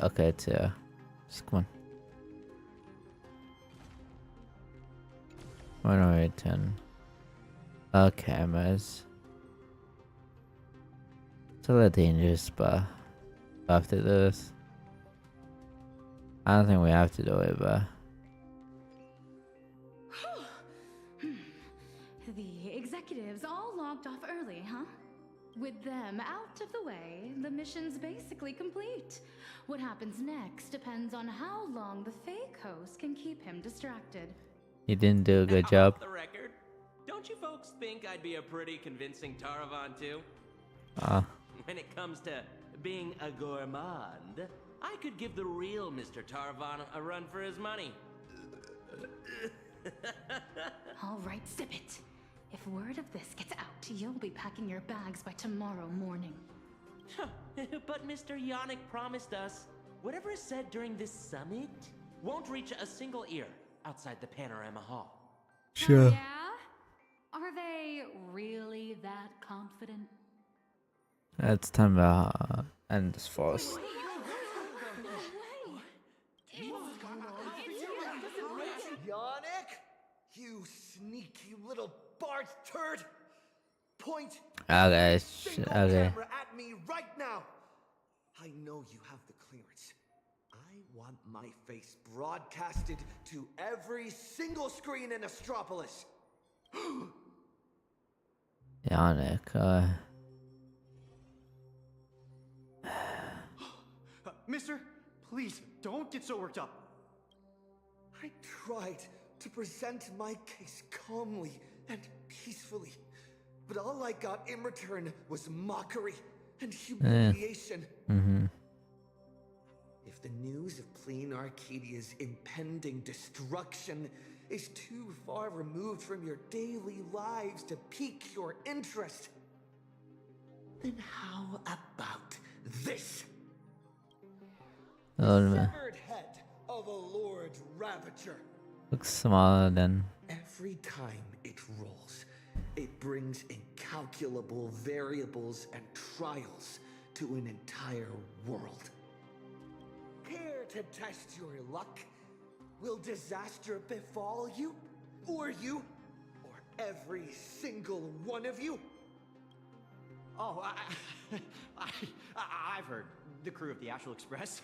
Okay, it's just come on. 108, 10. Cameras. It's a little dangerous, but we have to do this. I don't think we have to do it, but The executives all logged off early, huh? With them out of the way, the mission's basically complete. What happens next depends on how long the fake host can keep him distracted. he didn't do a good job. Off the record, don't you folks think I'd be a pretty convincing Taravan too? When it comes to being a gourmand, I could give the real Mr. Taravan a run for his money. All right, sip it. If word of this gets out, you'll be packing your bags by tomorrow morning. But Mr. Yannick promised us whatever is said during this summit won't reach a single ear outside the Panorama Hall. Sure. Oh, yeah? Are they really that confident? It's time to end this force. Yannick! You sneaky little Bart turd! Point Okay, single okay. camera at me right now! I know you have the clearance. I want my face broadcasted to every single screen in Astropolis. Yannick, Mister, please, don't get so worked up. I tried to present my case calmly and peacefully, but all I got in return was mockery and humiliation. If the news of Planarcadia's impending destruction is too far removed from your daily lives to pique your interest, then how about this? Severed head of a Lord Ravager. looks smaller than. Every time it rolls, it brings incalculable variables and trials to an entire world. Care to test your luck? Will disaster befall you? Or every single one of you? Oh, I've heard. The crew of the Astral Express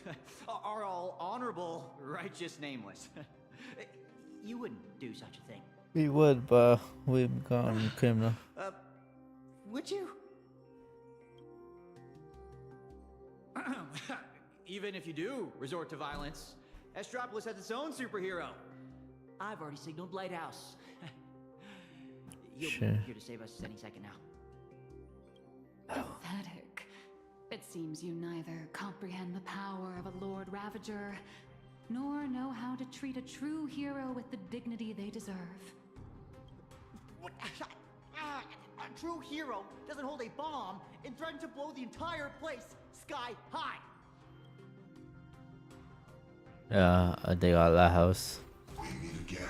are all honorable, righteous, nameless. You wouldn't do such a thing. We would, but we've gone criminal. Would you? Even if you do resort to violence, Astropolis has its own superhero. I've already signaled Lighthouse. You'll be here to save us any second now. Pathetic. It seems you neither comprehend the power of a Lord Ravager, nor know how to treat a true hero with the dignity they deserve. What? A true hero doesn't hold a bomb and threaten to blow the entire place sky high. Yeah, they got that house. We meet again.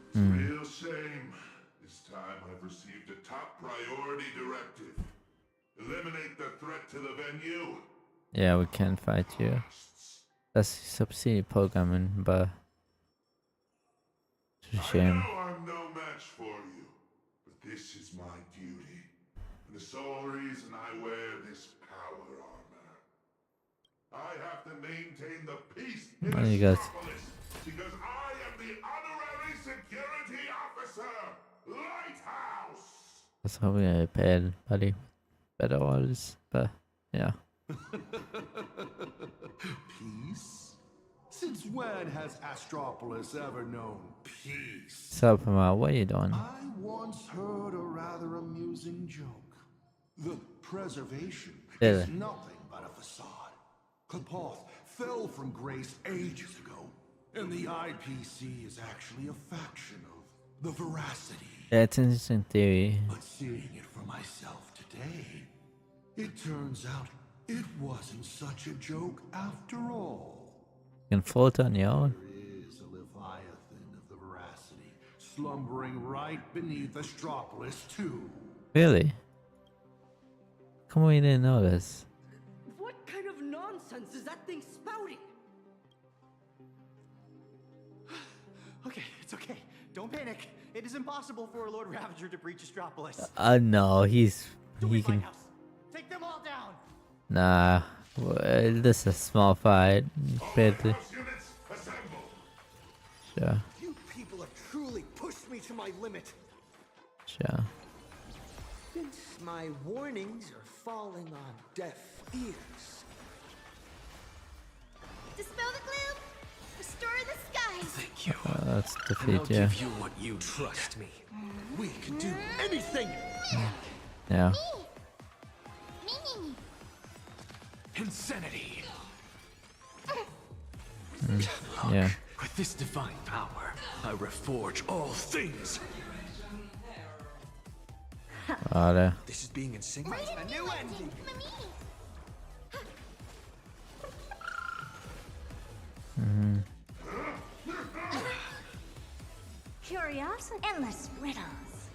It's a Hmm. real shame. This time I've received a top priority directive. Eliminate the threat to the venue. Yeah, we can fight you. That's subsidy programming, but it's a I shame. know I'm no match for you, but this is my duty. And the sole reason I wear this power armor. I have to maintain the peace in What do you guys? Astropolis, because I am the honorary security officer, Lighthouse! That's how we're gonna get paid, buddy. Better orders, but yeah. Peace? Since when has Astropolis ever known peace? So, Pama, what are you doing? I once heard a rather amusing joke. The preservation is nothing but a facade. Klapoth fell from grace ages ago, and the IPC is actually a faction of the Veracity. Yeah, it's an interesting theory. But seeing it for myself today, it turns out it wasn't such a joke after all. You can float on your own. There is a Leviathan of the Veracity slumbering right beneath Astropolis, too. Really? Come on, we didn't know this. What kind of nonsense is that thing spouting? Okay, it's okay. Don't panic. It is impossible for a Lord Ravager to breach Astropolis. No, he My can. house. Take them all down. Nah, this is a small fight. Barely. Sure. You people have truly pushed me to my limit. Sure. Since my warnings are falling on deaf ears. Dispel the gloom. Restore the skies. Thank you. Let's And defeat I'll you. give you what you trust me. We can do anything. Yeah. Insanity. Yeah. With this divine power, I reforge all things. Alright. This is being insinuated. A new ending. Curiosity. Endless riddles.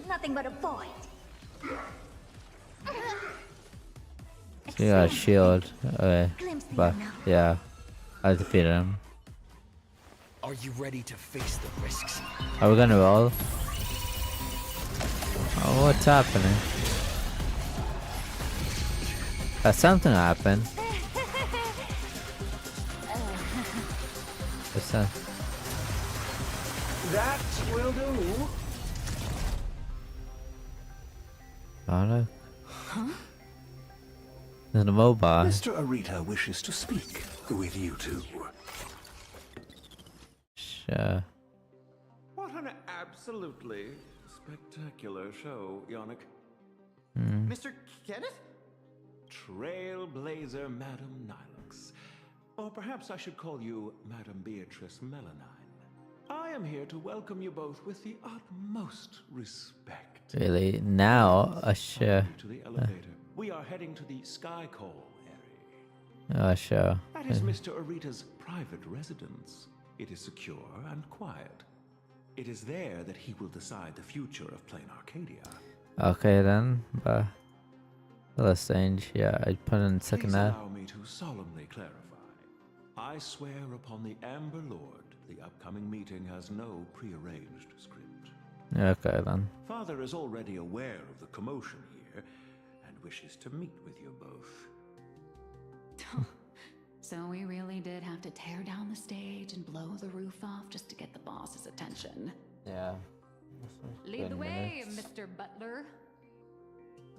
Nothing but a void. So you got a shield. Okay. But yeah, I defeated him. Are you ready to face the risks? Are we gonna roll? Oh, what's happening? Something happened. What's that? That will do. Alright. There's a mobile. Mr. Arita wishes to speak with you two. Sure. What an absolutely spectacular show, Yannick. Mr. Kenneth? Trailblazer Madame Nilux. Or perhaps I should call you Madame Beatrice Melanine. I am here to welcome you both with the utmost respect. Really? Now? Sure. To the elevator. We are heading to the Skycall area. Sure. That is Mr. Arita's private residence. It is secure and quiet. It is there that he will decide the future of Planarcadia. Okay then, but let's change. Yeah, I put in second Please that. allow me to solemnly clarify. I swear upon the Amber Lord, the upcoming meeting has no prearranged script. Okay then. Father is already aware of the commotion here and wishes to meet with you both. So we really did have to tear down the stage and blow the roof off just to get the boss's attention. Yeah. Lead the way, Mr. Butler.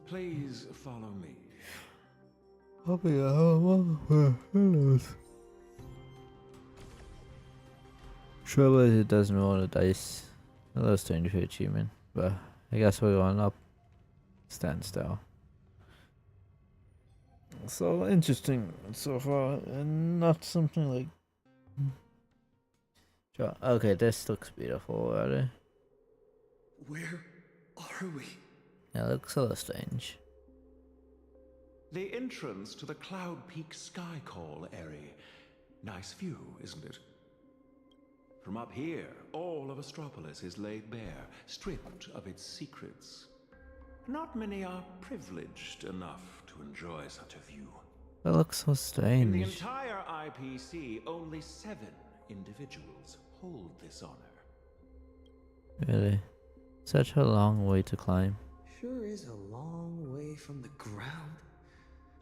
Please follow me. Trouble it doesn't roll the dice. A little strange for achievement, but I guess we're going up. Stand still. So interesting so far, and not something like. Sure. Okay, this looks beautiful already. Where are we? Yeah, it looks a little strange. The entrance to the Cloud Peak Skycall area. Nice view, isn't it? From up here, all of Astropolis is laid bare, stripped of its secrets. Not many are privileged enough to enjoy such a view. That looks so In the strange. entire IPC, only 7 individuals hold this honor. Really. Such a long way to climb. Sure is a long way from the ground.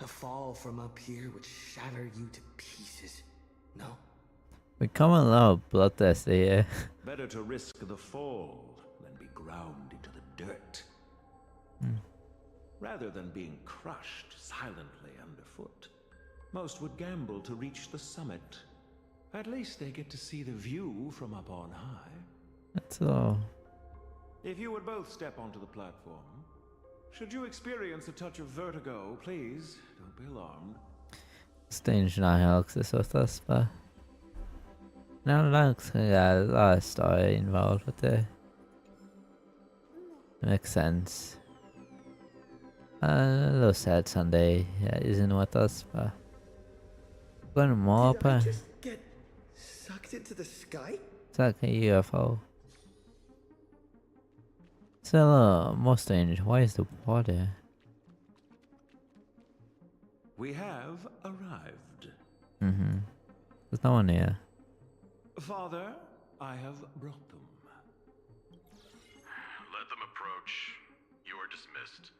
A fall from up here would shatter you to pieces. No? We come a lot bloodthirsty here. Better to risk the fall than be ground into the dirt. Rather than being crushed silently underfoot. Most would gamble to reach the summit. At least they get to see the view from up on high. That's all. If you would both step onto the platform, should you experience a touch of vertigo, please don't be alarmed. Strange not Alex is with us, but no, Alex, yeah, a lot of story involved with it. Makes sense. A little sad Sunday isn't with us, but going more, Did I but just get sucked into the sky? it's like a UFO. It's a little more strange. Why is the water? We have arrived. There's no one here. Father, I have brought them. approach, you are dismissed.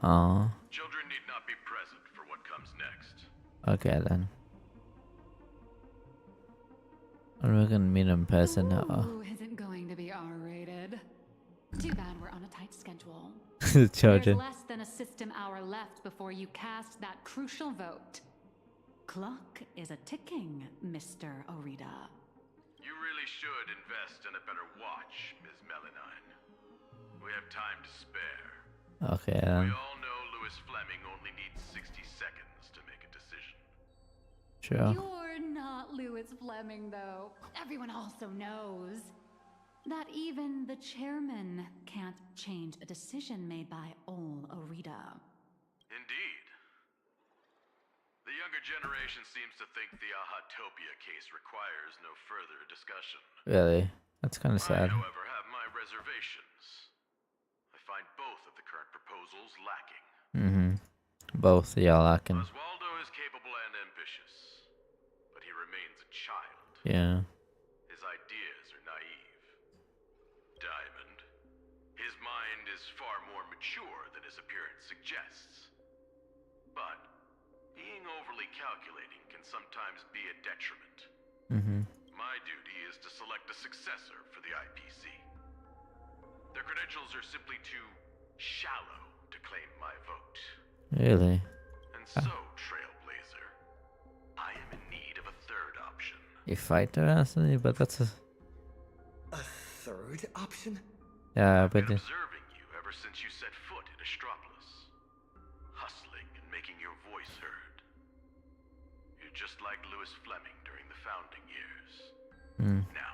Oh. Children need not be present for what comes next. Okay then. And we're gonna meet in person now. Ooh, isn't going to be R-rated. Too bad we're on a tight schedule. Children. There's less than a system hour left before you cast that crucial vote. Clock is a ticking, Mr. Orita. You really should invest in a better watch, Ms. Melanine. We have time to spare. Okay We then. all know Louis Fleming only needs 60 seconds to make a decision. Sure. You're not Louis Fleming, though. Everyone also knows that even the chairman can't change a decision made by Ol Orita. Indeed. The younger generation seems to think the Ahatopia case requires no further discussion. Really? That's kind of sad. I, however, have my reservations. I find both of the current proposals lacking. Mm-hmm. Both, yeah, lacking. Oswaldo is capable and ambitious, but he remains a child. Yeah. His ideas are naive. Diamond. His mind is far more mature than his appearance suggests. But being overly calculating can sometimes be a detriment. Mm-hmm. My duty is to select a successor for the IPC. Their credentials are simply too shallow to claim my vote. Really? And so, Trailblazer, I am in need of a third option. You fight the Anthony, but that's a... A third option? Yeah, I've but... been observing you ever since you set foot in Astropolis. Hustling and making your voice heard. You're just like Louis Fleming during the founding years. Now,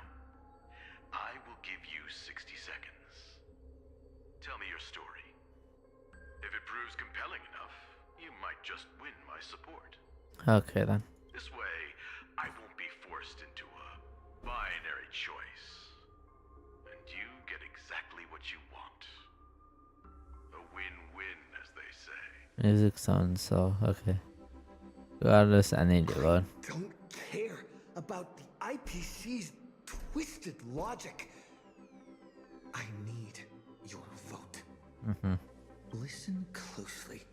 I will give you 60 seconds. Tell me your story. If it proves compelling enough, you might just win my support. Okay then. This way, I won't be forced into a binary choice. And you get exactly what you want. A win-win, as they say. Music sounds so... Okay. Regardless, I need it, Lord. Don't care about the IPC's twisted logic. I need your vote. Mm-hmm. Listen closely.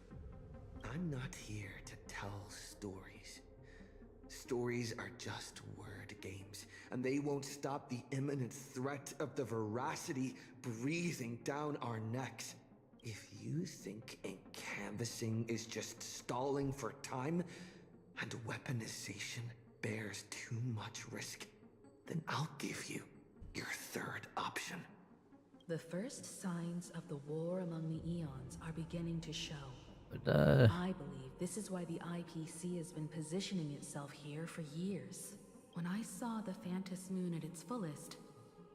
I'm not here to tell stories. Stories are just word games, and they won't stop the imminent threat of the veracity breathing down our necks. If you think canvassing is just stalling for time, and weaponization bears too much risk, then I'll give you your third option. The first signs of the war among the Eons are beginning to show. But, I believe this is why the IPC has been positioning itself here for years. When I saw the Phantos Moon at its fullest,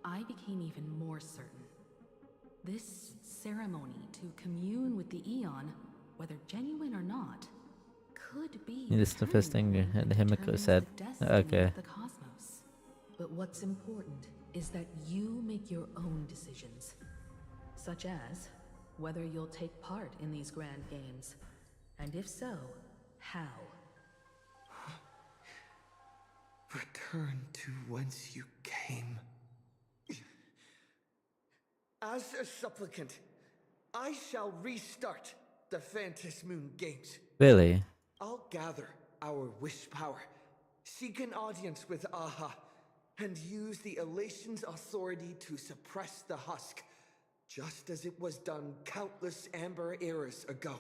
I became even more certain. This ceremony to commune with the Eon, whether genuine or not, could be he just sniffed his finger and the Himiko said, okay. the cosmos. But what's important is that you make your own decisions, such as whether you'll take part in these grand games, and if so, how. Return to whence you came. As a supplicant, I shall restart the Phantos Moon Games. Really? I'll gather our wish power, seek an audience with Aha, and use the Elation's authority to suppress the husk, just as it was done countless Amber eras ago.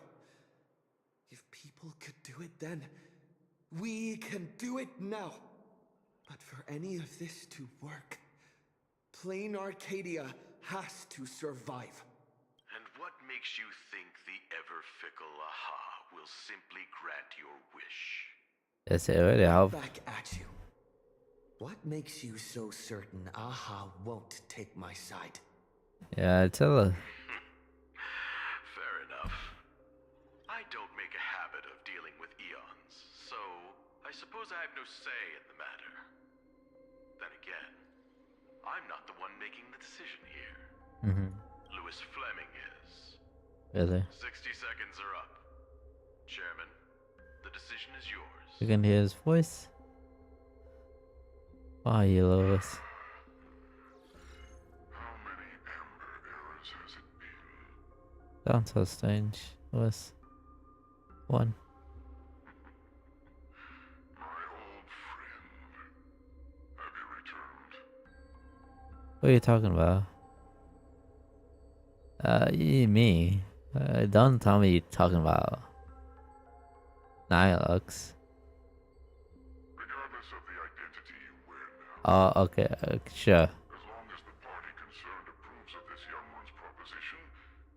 If people could do it then, we can do it now. But for any of this to work, Planarcadia has to survive. And what makes you think the ever-fickle Aha will simply grant your wish? Yes, it already have. Back at you. What makes you so certain Aha won't take my side? Yeah, tell her. Fair enough. I don't make a habit of dealing with Eons, so I suppose I have no say in the matter. Then again, I'm not the one making the decision here. Mm-hmm. Louis Fleming is. Really? 60 seconds are up. Chairman, the decision is yours. You can hear his voice. Why, you Lois? How many Amber eras has it been? Sounds so strange. It was one. What are you talking about? Me. Don't tell me you're talking about Nihilux. Regardless of the identity you wear now. Oh, okay, sure. As long as the party concerned approves of this young one's proposition,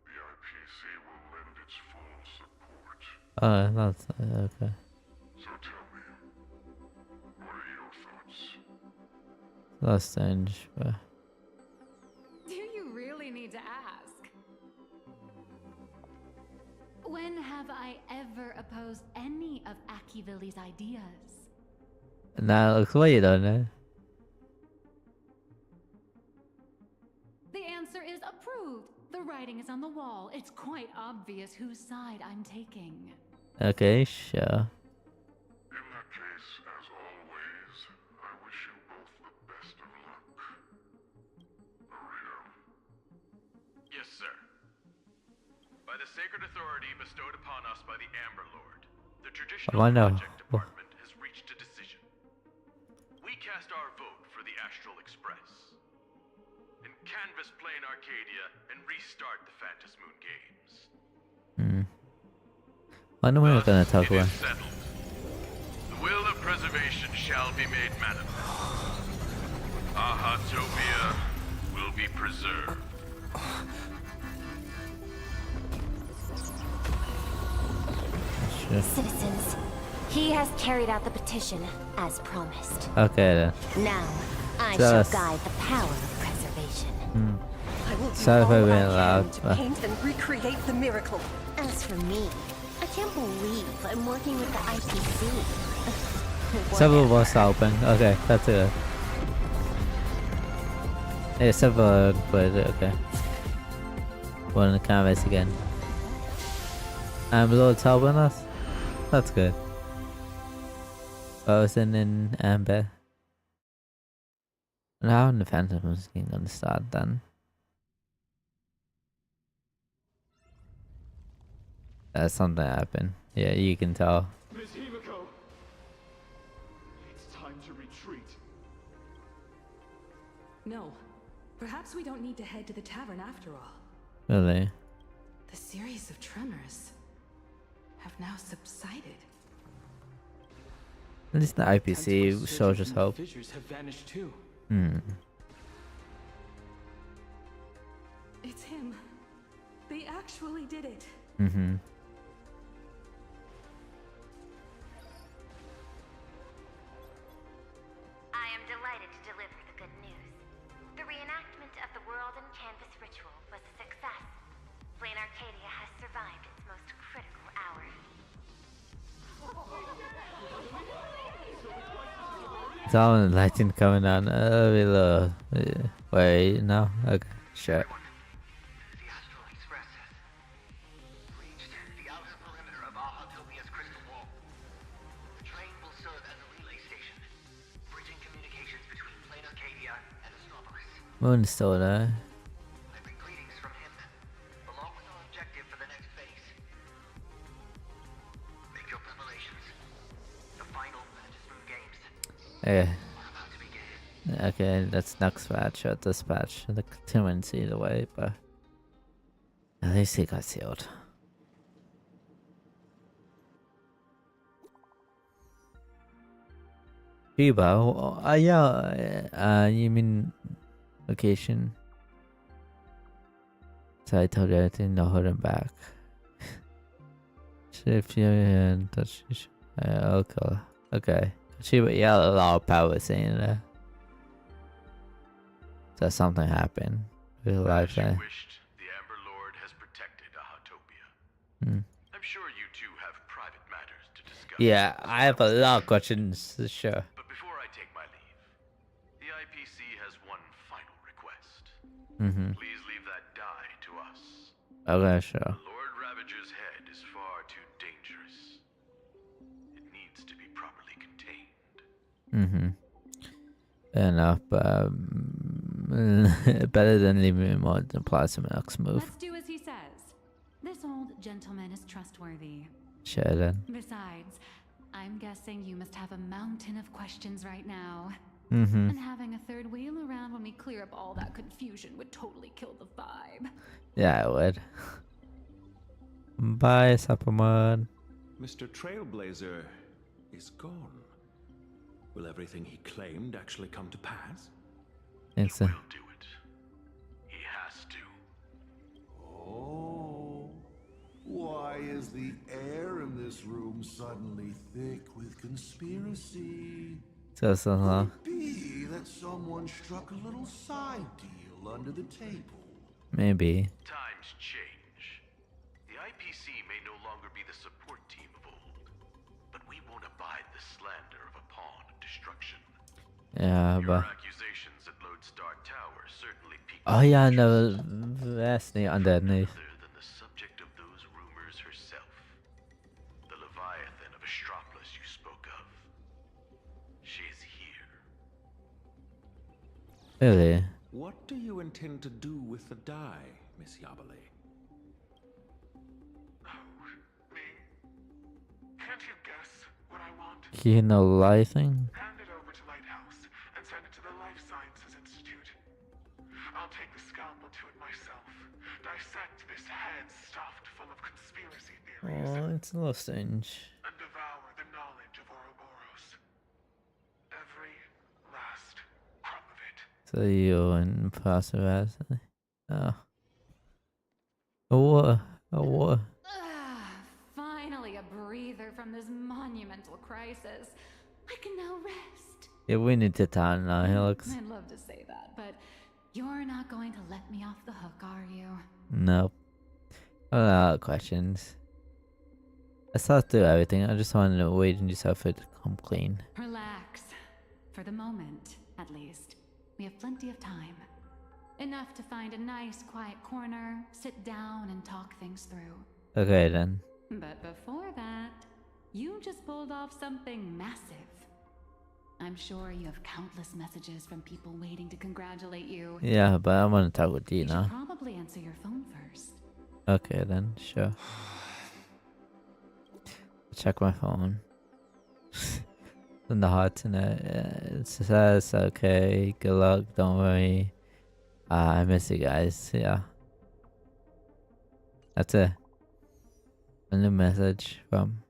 the IPC will lend its full support. That's okay. So tell me, what are your thoughts? That's strange, but Do you really need to ask? When have I ever opposed any of Akivilli's ideas? Nihilux, what you don't know? The answer is approved. The writing is on the wall. It's quite obvious whose side I'm taking. Okay, sure. In that case, as always, I wish you both the best of luck. Maria. Yes, sir. By the sacred authority bestowed upon us by the Amber Lord, the traditional project department has reached a decision. We cast our vote for the Astral Express and canvass Planarcadia and restart the Phantom Moon games. I know we're not gonna talk about. Settled. The will of preservation shall be made manifest. Ahatopia will be preserved. Citizens, he has carried out the petition, as promised. Okay then. Now, I Tell shall us. guide the power of preservation. I will do Sorry all for I being can loud, to but- paint and recreate the miracle. As for me, I can't believe I'm working with the IPC. Several was open. Okay, that's it. Yeah, several, but okay. One in the canvas again. Lord's helping us? That's good. Frozen in Amber. Now the Phantom is gonna start then. Something happened. Yeah, you can tell. Miss Himiko! It's time to retreat. No. Perhaps we don't need to head to the tavern after all. Really? The series of tremors have now subsided. At least the IPC shows us hope. Fissures have vanished too. It's him. They actually did it. I am delighted to deliver the good news. The reenactment of the World and Canvas ritual was a success. Planarcadia has survived its most critical hour. It's all the lighting coming on. Below. Wait, no? Okay, sure. The Astral Express has reached the outer perimeter of Ahatopia's crystal wall. The train will serve as a relay station, bridging communications between Planarcadia and Astropolis. Moon's still there. I bring greetings from him, along with our objective for the next phase. Make your preparations. The final Phantom Moon games. Yeah. Okay, that's next patch or this patch. The continuance either way, but at least he got sealed. Cuba? Yeah. You mean location? So I told you I didn't know holding back. Shift your hand, touch. Okay. Okay. She would yell a lot of power saying that. So something happened. Real life there. Wished, the Amber Lord has protected Ahatopia. I'm sure you two have private matters to discuss. Yeah, I have a lot of questions, sure. But before I take my leave, the IPC has one final request. Please leave that die to us. Okay, sure. Lord Ravager's head is far too dangerous. It needs to be properly contained. Fair enough, better than leaving me more than Plasma X move. Let's do as he says. worthy. Sure then. Besides, I'm guessing you must have a mountain of questions right now. Mm-hmm. And having a third wheel around when we clear up all that confusion would totally kill the vibe. Yeah, I would. Bye, Superman. Mr. Trailblazer is gone. Will everything he claimed actually come to pass? Think so. Do it. He has to. Oh. Why is the air in this room suddenly thick with conspiracy? So, Could it be that someone struck a little side deal under the table? maybe. Times change. The IPC may no longer be the support team of old, but we won't abide the slander of a pawn of destruction. Yeah, Your but. accusations at Lodestar Tower certainly piqued Oh yeah, no, that's the underneath. other than the subject of those rumors herself. The Leviathan of Astropolis you spoke of. She's here. Really? What do you intend to do with the die, Miss Yabale? Can't you guess what I want? You know, lie thing? Hand it over to Lighthouse and send it to the Life Sciences Institute. I'll take the scalpel to it myself. Dissect this head stuffed full of conspiracy theories. Oh, it's a little strange. And devour the knowledge of Ouroboros. Every last crumb of it. So you and passive acid. Oh. Oh, what? Finally a breather from this monumental crisis. I can now rest. Yeah, we need to time now, Helix. I'd love to say that, but you're not going to let me off the hook, are you? Nope. I don't have questions. I thought through everything. I just wanted to wait and just have it come clean. Relax. For the moment, at least. We have plenty of time. Enough to find a nice, quiet corner, sit down, and talk things through. Okay, then. But before that, you just pulled off something massive. I'm sure you have countless messages from people waiting to congratulate you. Yeah, but I want to talk with you You should now. probably answer your phone first. Okay, then. Sure. Check my phone. In the heart tonight. It says, okay, good luck, don't worry. I miss you guys, yeah. That's it. A new message from...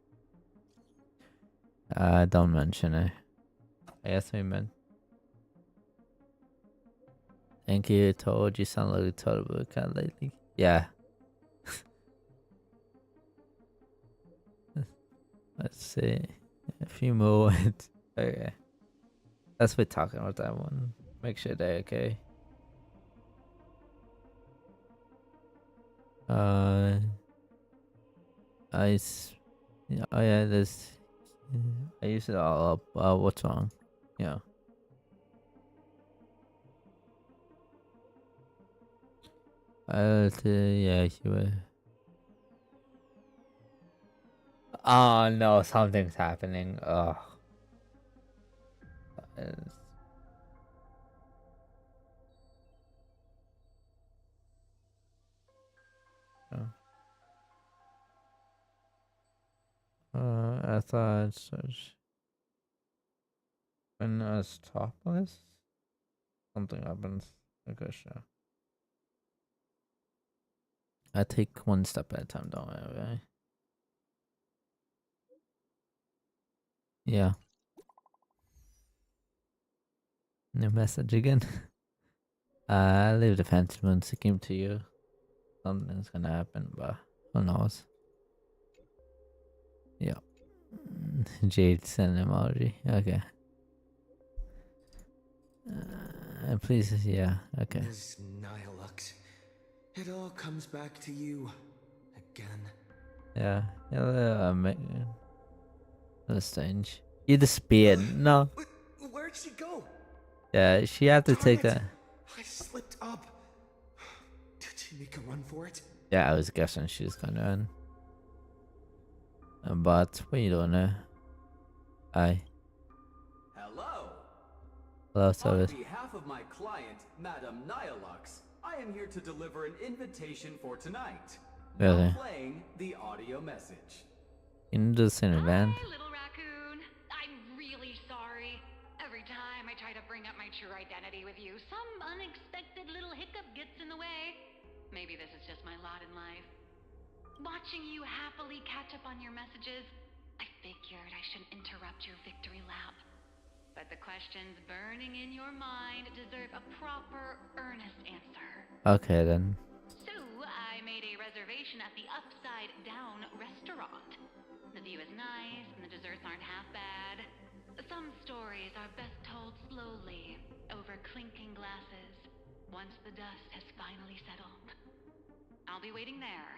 don't mention it. I guess we meant... Thank you, told you sound like a total cat lately. Yeah. Let's see. A few more words. Okay. Let's be talking about that one. Make sure they're okay. Oh yeah, there's... I used it all up. What's wrong? Yeah. Yeah, you were... Oh no, something's happening. Ugh. I thought it says when it's topless, something happens. Okay, sure. I take one step at a time, don't I? Okay? Yeah. New message again. I leave the fancy moon seeking to you. Something's gonna happen, but who knows? Yeah. Jade sent an emoji. Okay. Please, yeah. Okay. Ms. Nihilux, it all comes back to you again. Yeah. That's strange. You the spear. No. Where'd she go? Yeah, she had to take that. I slipped up. Did she make a run for it? Yeah, I was guessing she was gonna run. But what are you doing there? Hi. Hello. Hello, service. On behalf of my client, Madame Nihilux, I am here to deliver an invitation for tonight. Really? playing the audio message. You need to do this in advance. Little raccoon. I'm really sorry. Every time I try to bring up my true identity with you, some unexpected little hiccup gets in the way. Maybe this is just my lot in life. Watching you happily catch up on your messages, I figured I shouldn't interrupt your victory lap. But the questions burning in your mind deserve a proper, earnest answer. Okay then. So, I made a reservation at the Upside Down restaurant. The view is nice, and the desserts aren't half bad. Some stories are best told slowly, over clinking glasses, once the dust has finally settled. I'll be waiting there,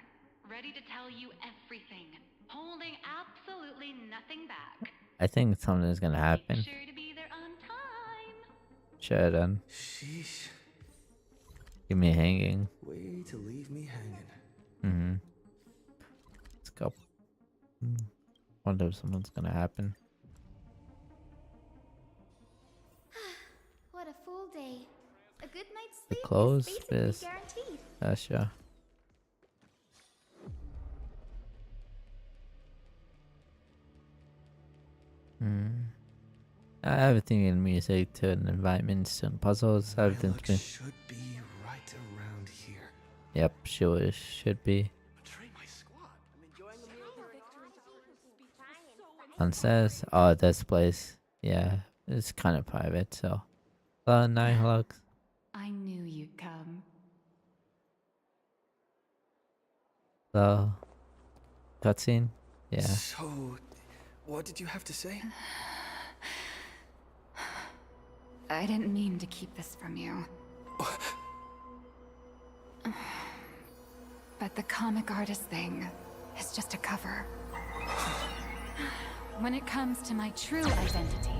ready to tell you everything, holding absolutely nothing back. I think something's gonna happen. Sure to be there on time. Sure then. Sheesh. Keep me hanging. Way to leave me hanging. Mm-hmm. Let's go. Wonder if something's gonna happen. What a full day. A good night's The sleep clothes is basically is guaranteed. sure. Everything in music to environments and puzzles, everything to me. Should be right around here. Yep, sure should be. One says, oh, this place, yeah, it's kind of private, so. Night looks. I knew you'd come. The cutscene, yeah. So, what did you have to say? I didn't mean to keep this from you. But the comic artist thing is just a cover. When it comes to my true identity...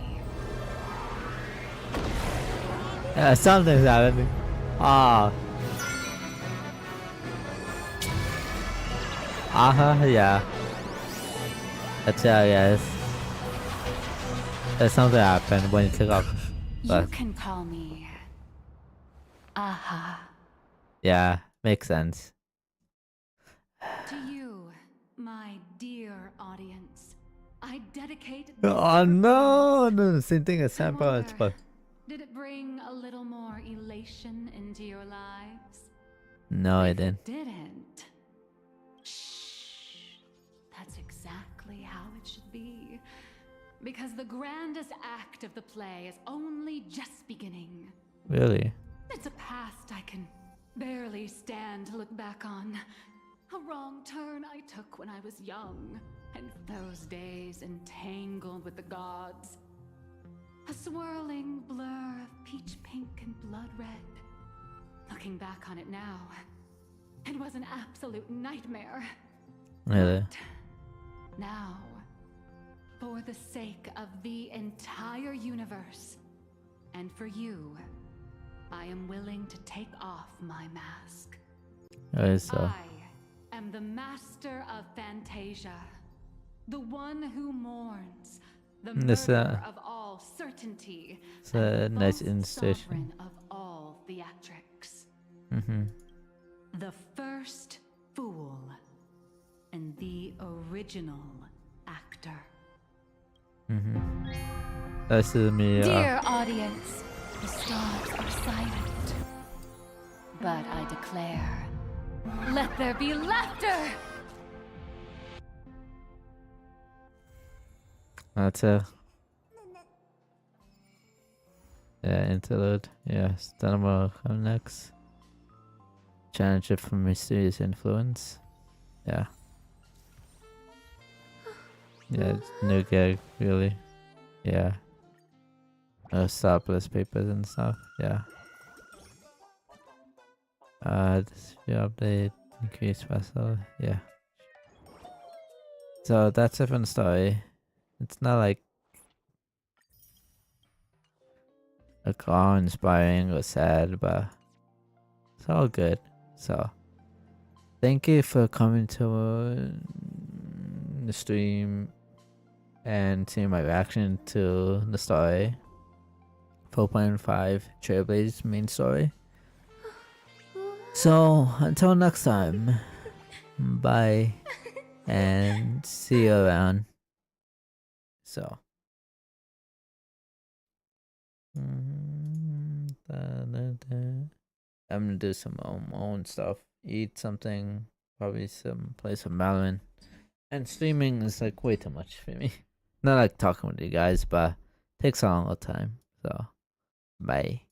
Yeah, something's happening. Ah. Yeah. That's it, I guess. There's something happened when you took off. You can call me... Aha. Yeah, makes sense. To you, my dear audience, I dedicate... Oh no, the same thing as Sampa, but... Did it bring a little more elation into your lives? No, it didn't. Didn't. Shh. That's exactly how it should be. Because the grandest act of the play is only just beginning. Really? It's a past I can barely stand to look back on. A wrong turn I took when I was young, and those days entangled with the gods. A swirling blur of peach pink and blood red. Looking back on it now, it was an absolute nightmare. Really? But now, for the sake of the entire universe, and for you, I am willing to take off my mask. So. I am the master of Fantasia, the one who mourns, the murderer of all certainty, it's a nice sovereign installation of all theatrics. Mm-hmm. The first fool and the original actor. Mm-hmm. This is me. Dear audience, the stars are silent, but I declare, let there be laughter! That's a... Yeah, interlude. Yes, then we'll come next. Challenge it from mysterious influence. Yeah. Yeah, it's new gag, really. Yeah. Surplus papers and stuff. Yeah. This update, increase vessel. Yeah. So that's a fun story. It's not like awe-inspiring or sad, but it's all good. So, thank you for coming to the stream and seeing my reaction to the story. 4.5 Trailblaze main story. So, until next time, Bye. And see you around. So. I'm gonna do some own stuff. Eat something. Probably play some Valorant. And streaming is like way too much for me. Not like talking with you guys, but takes a long time. So, bye.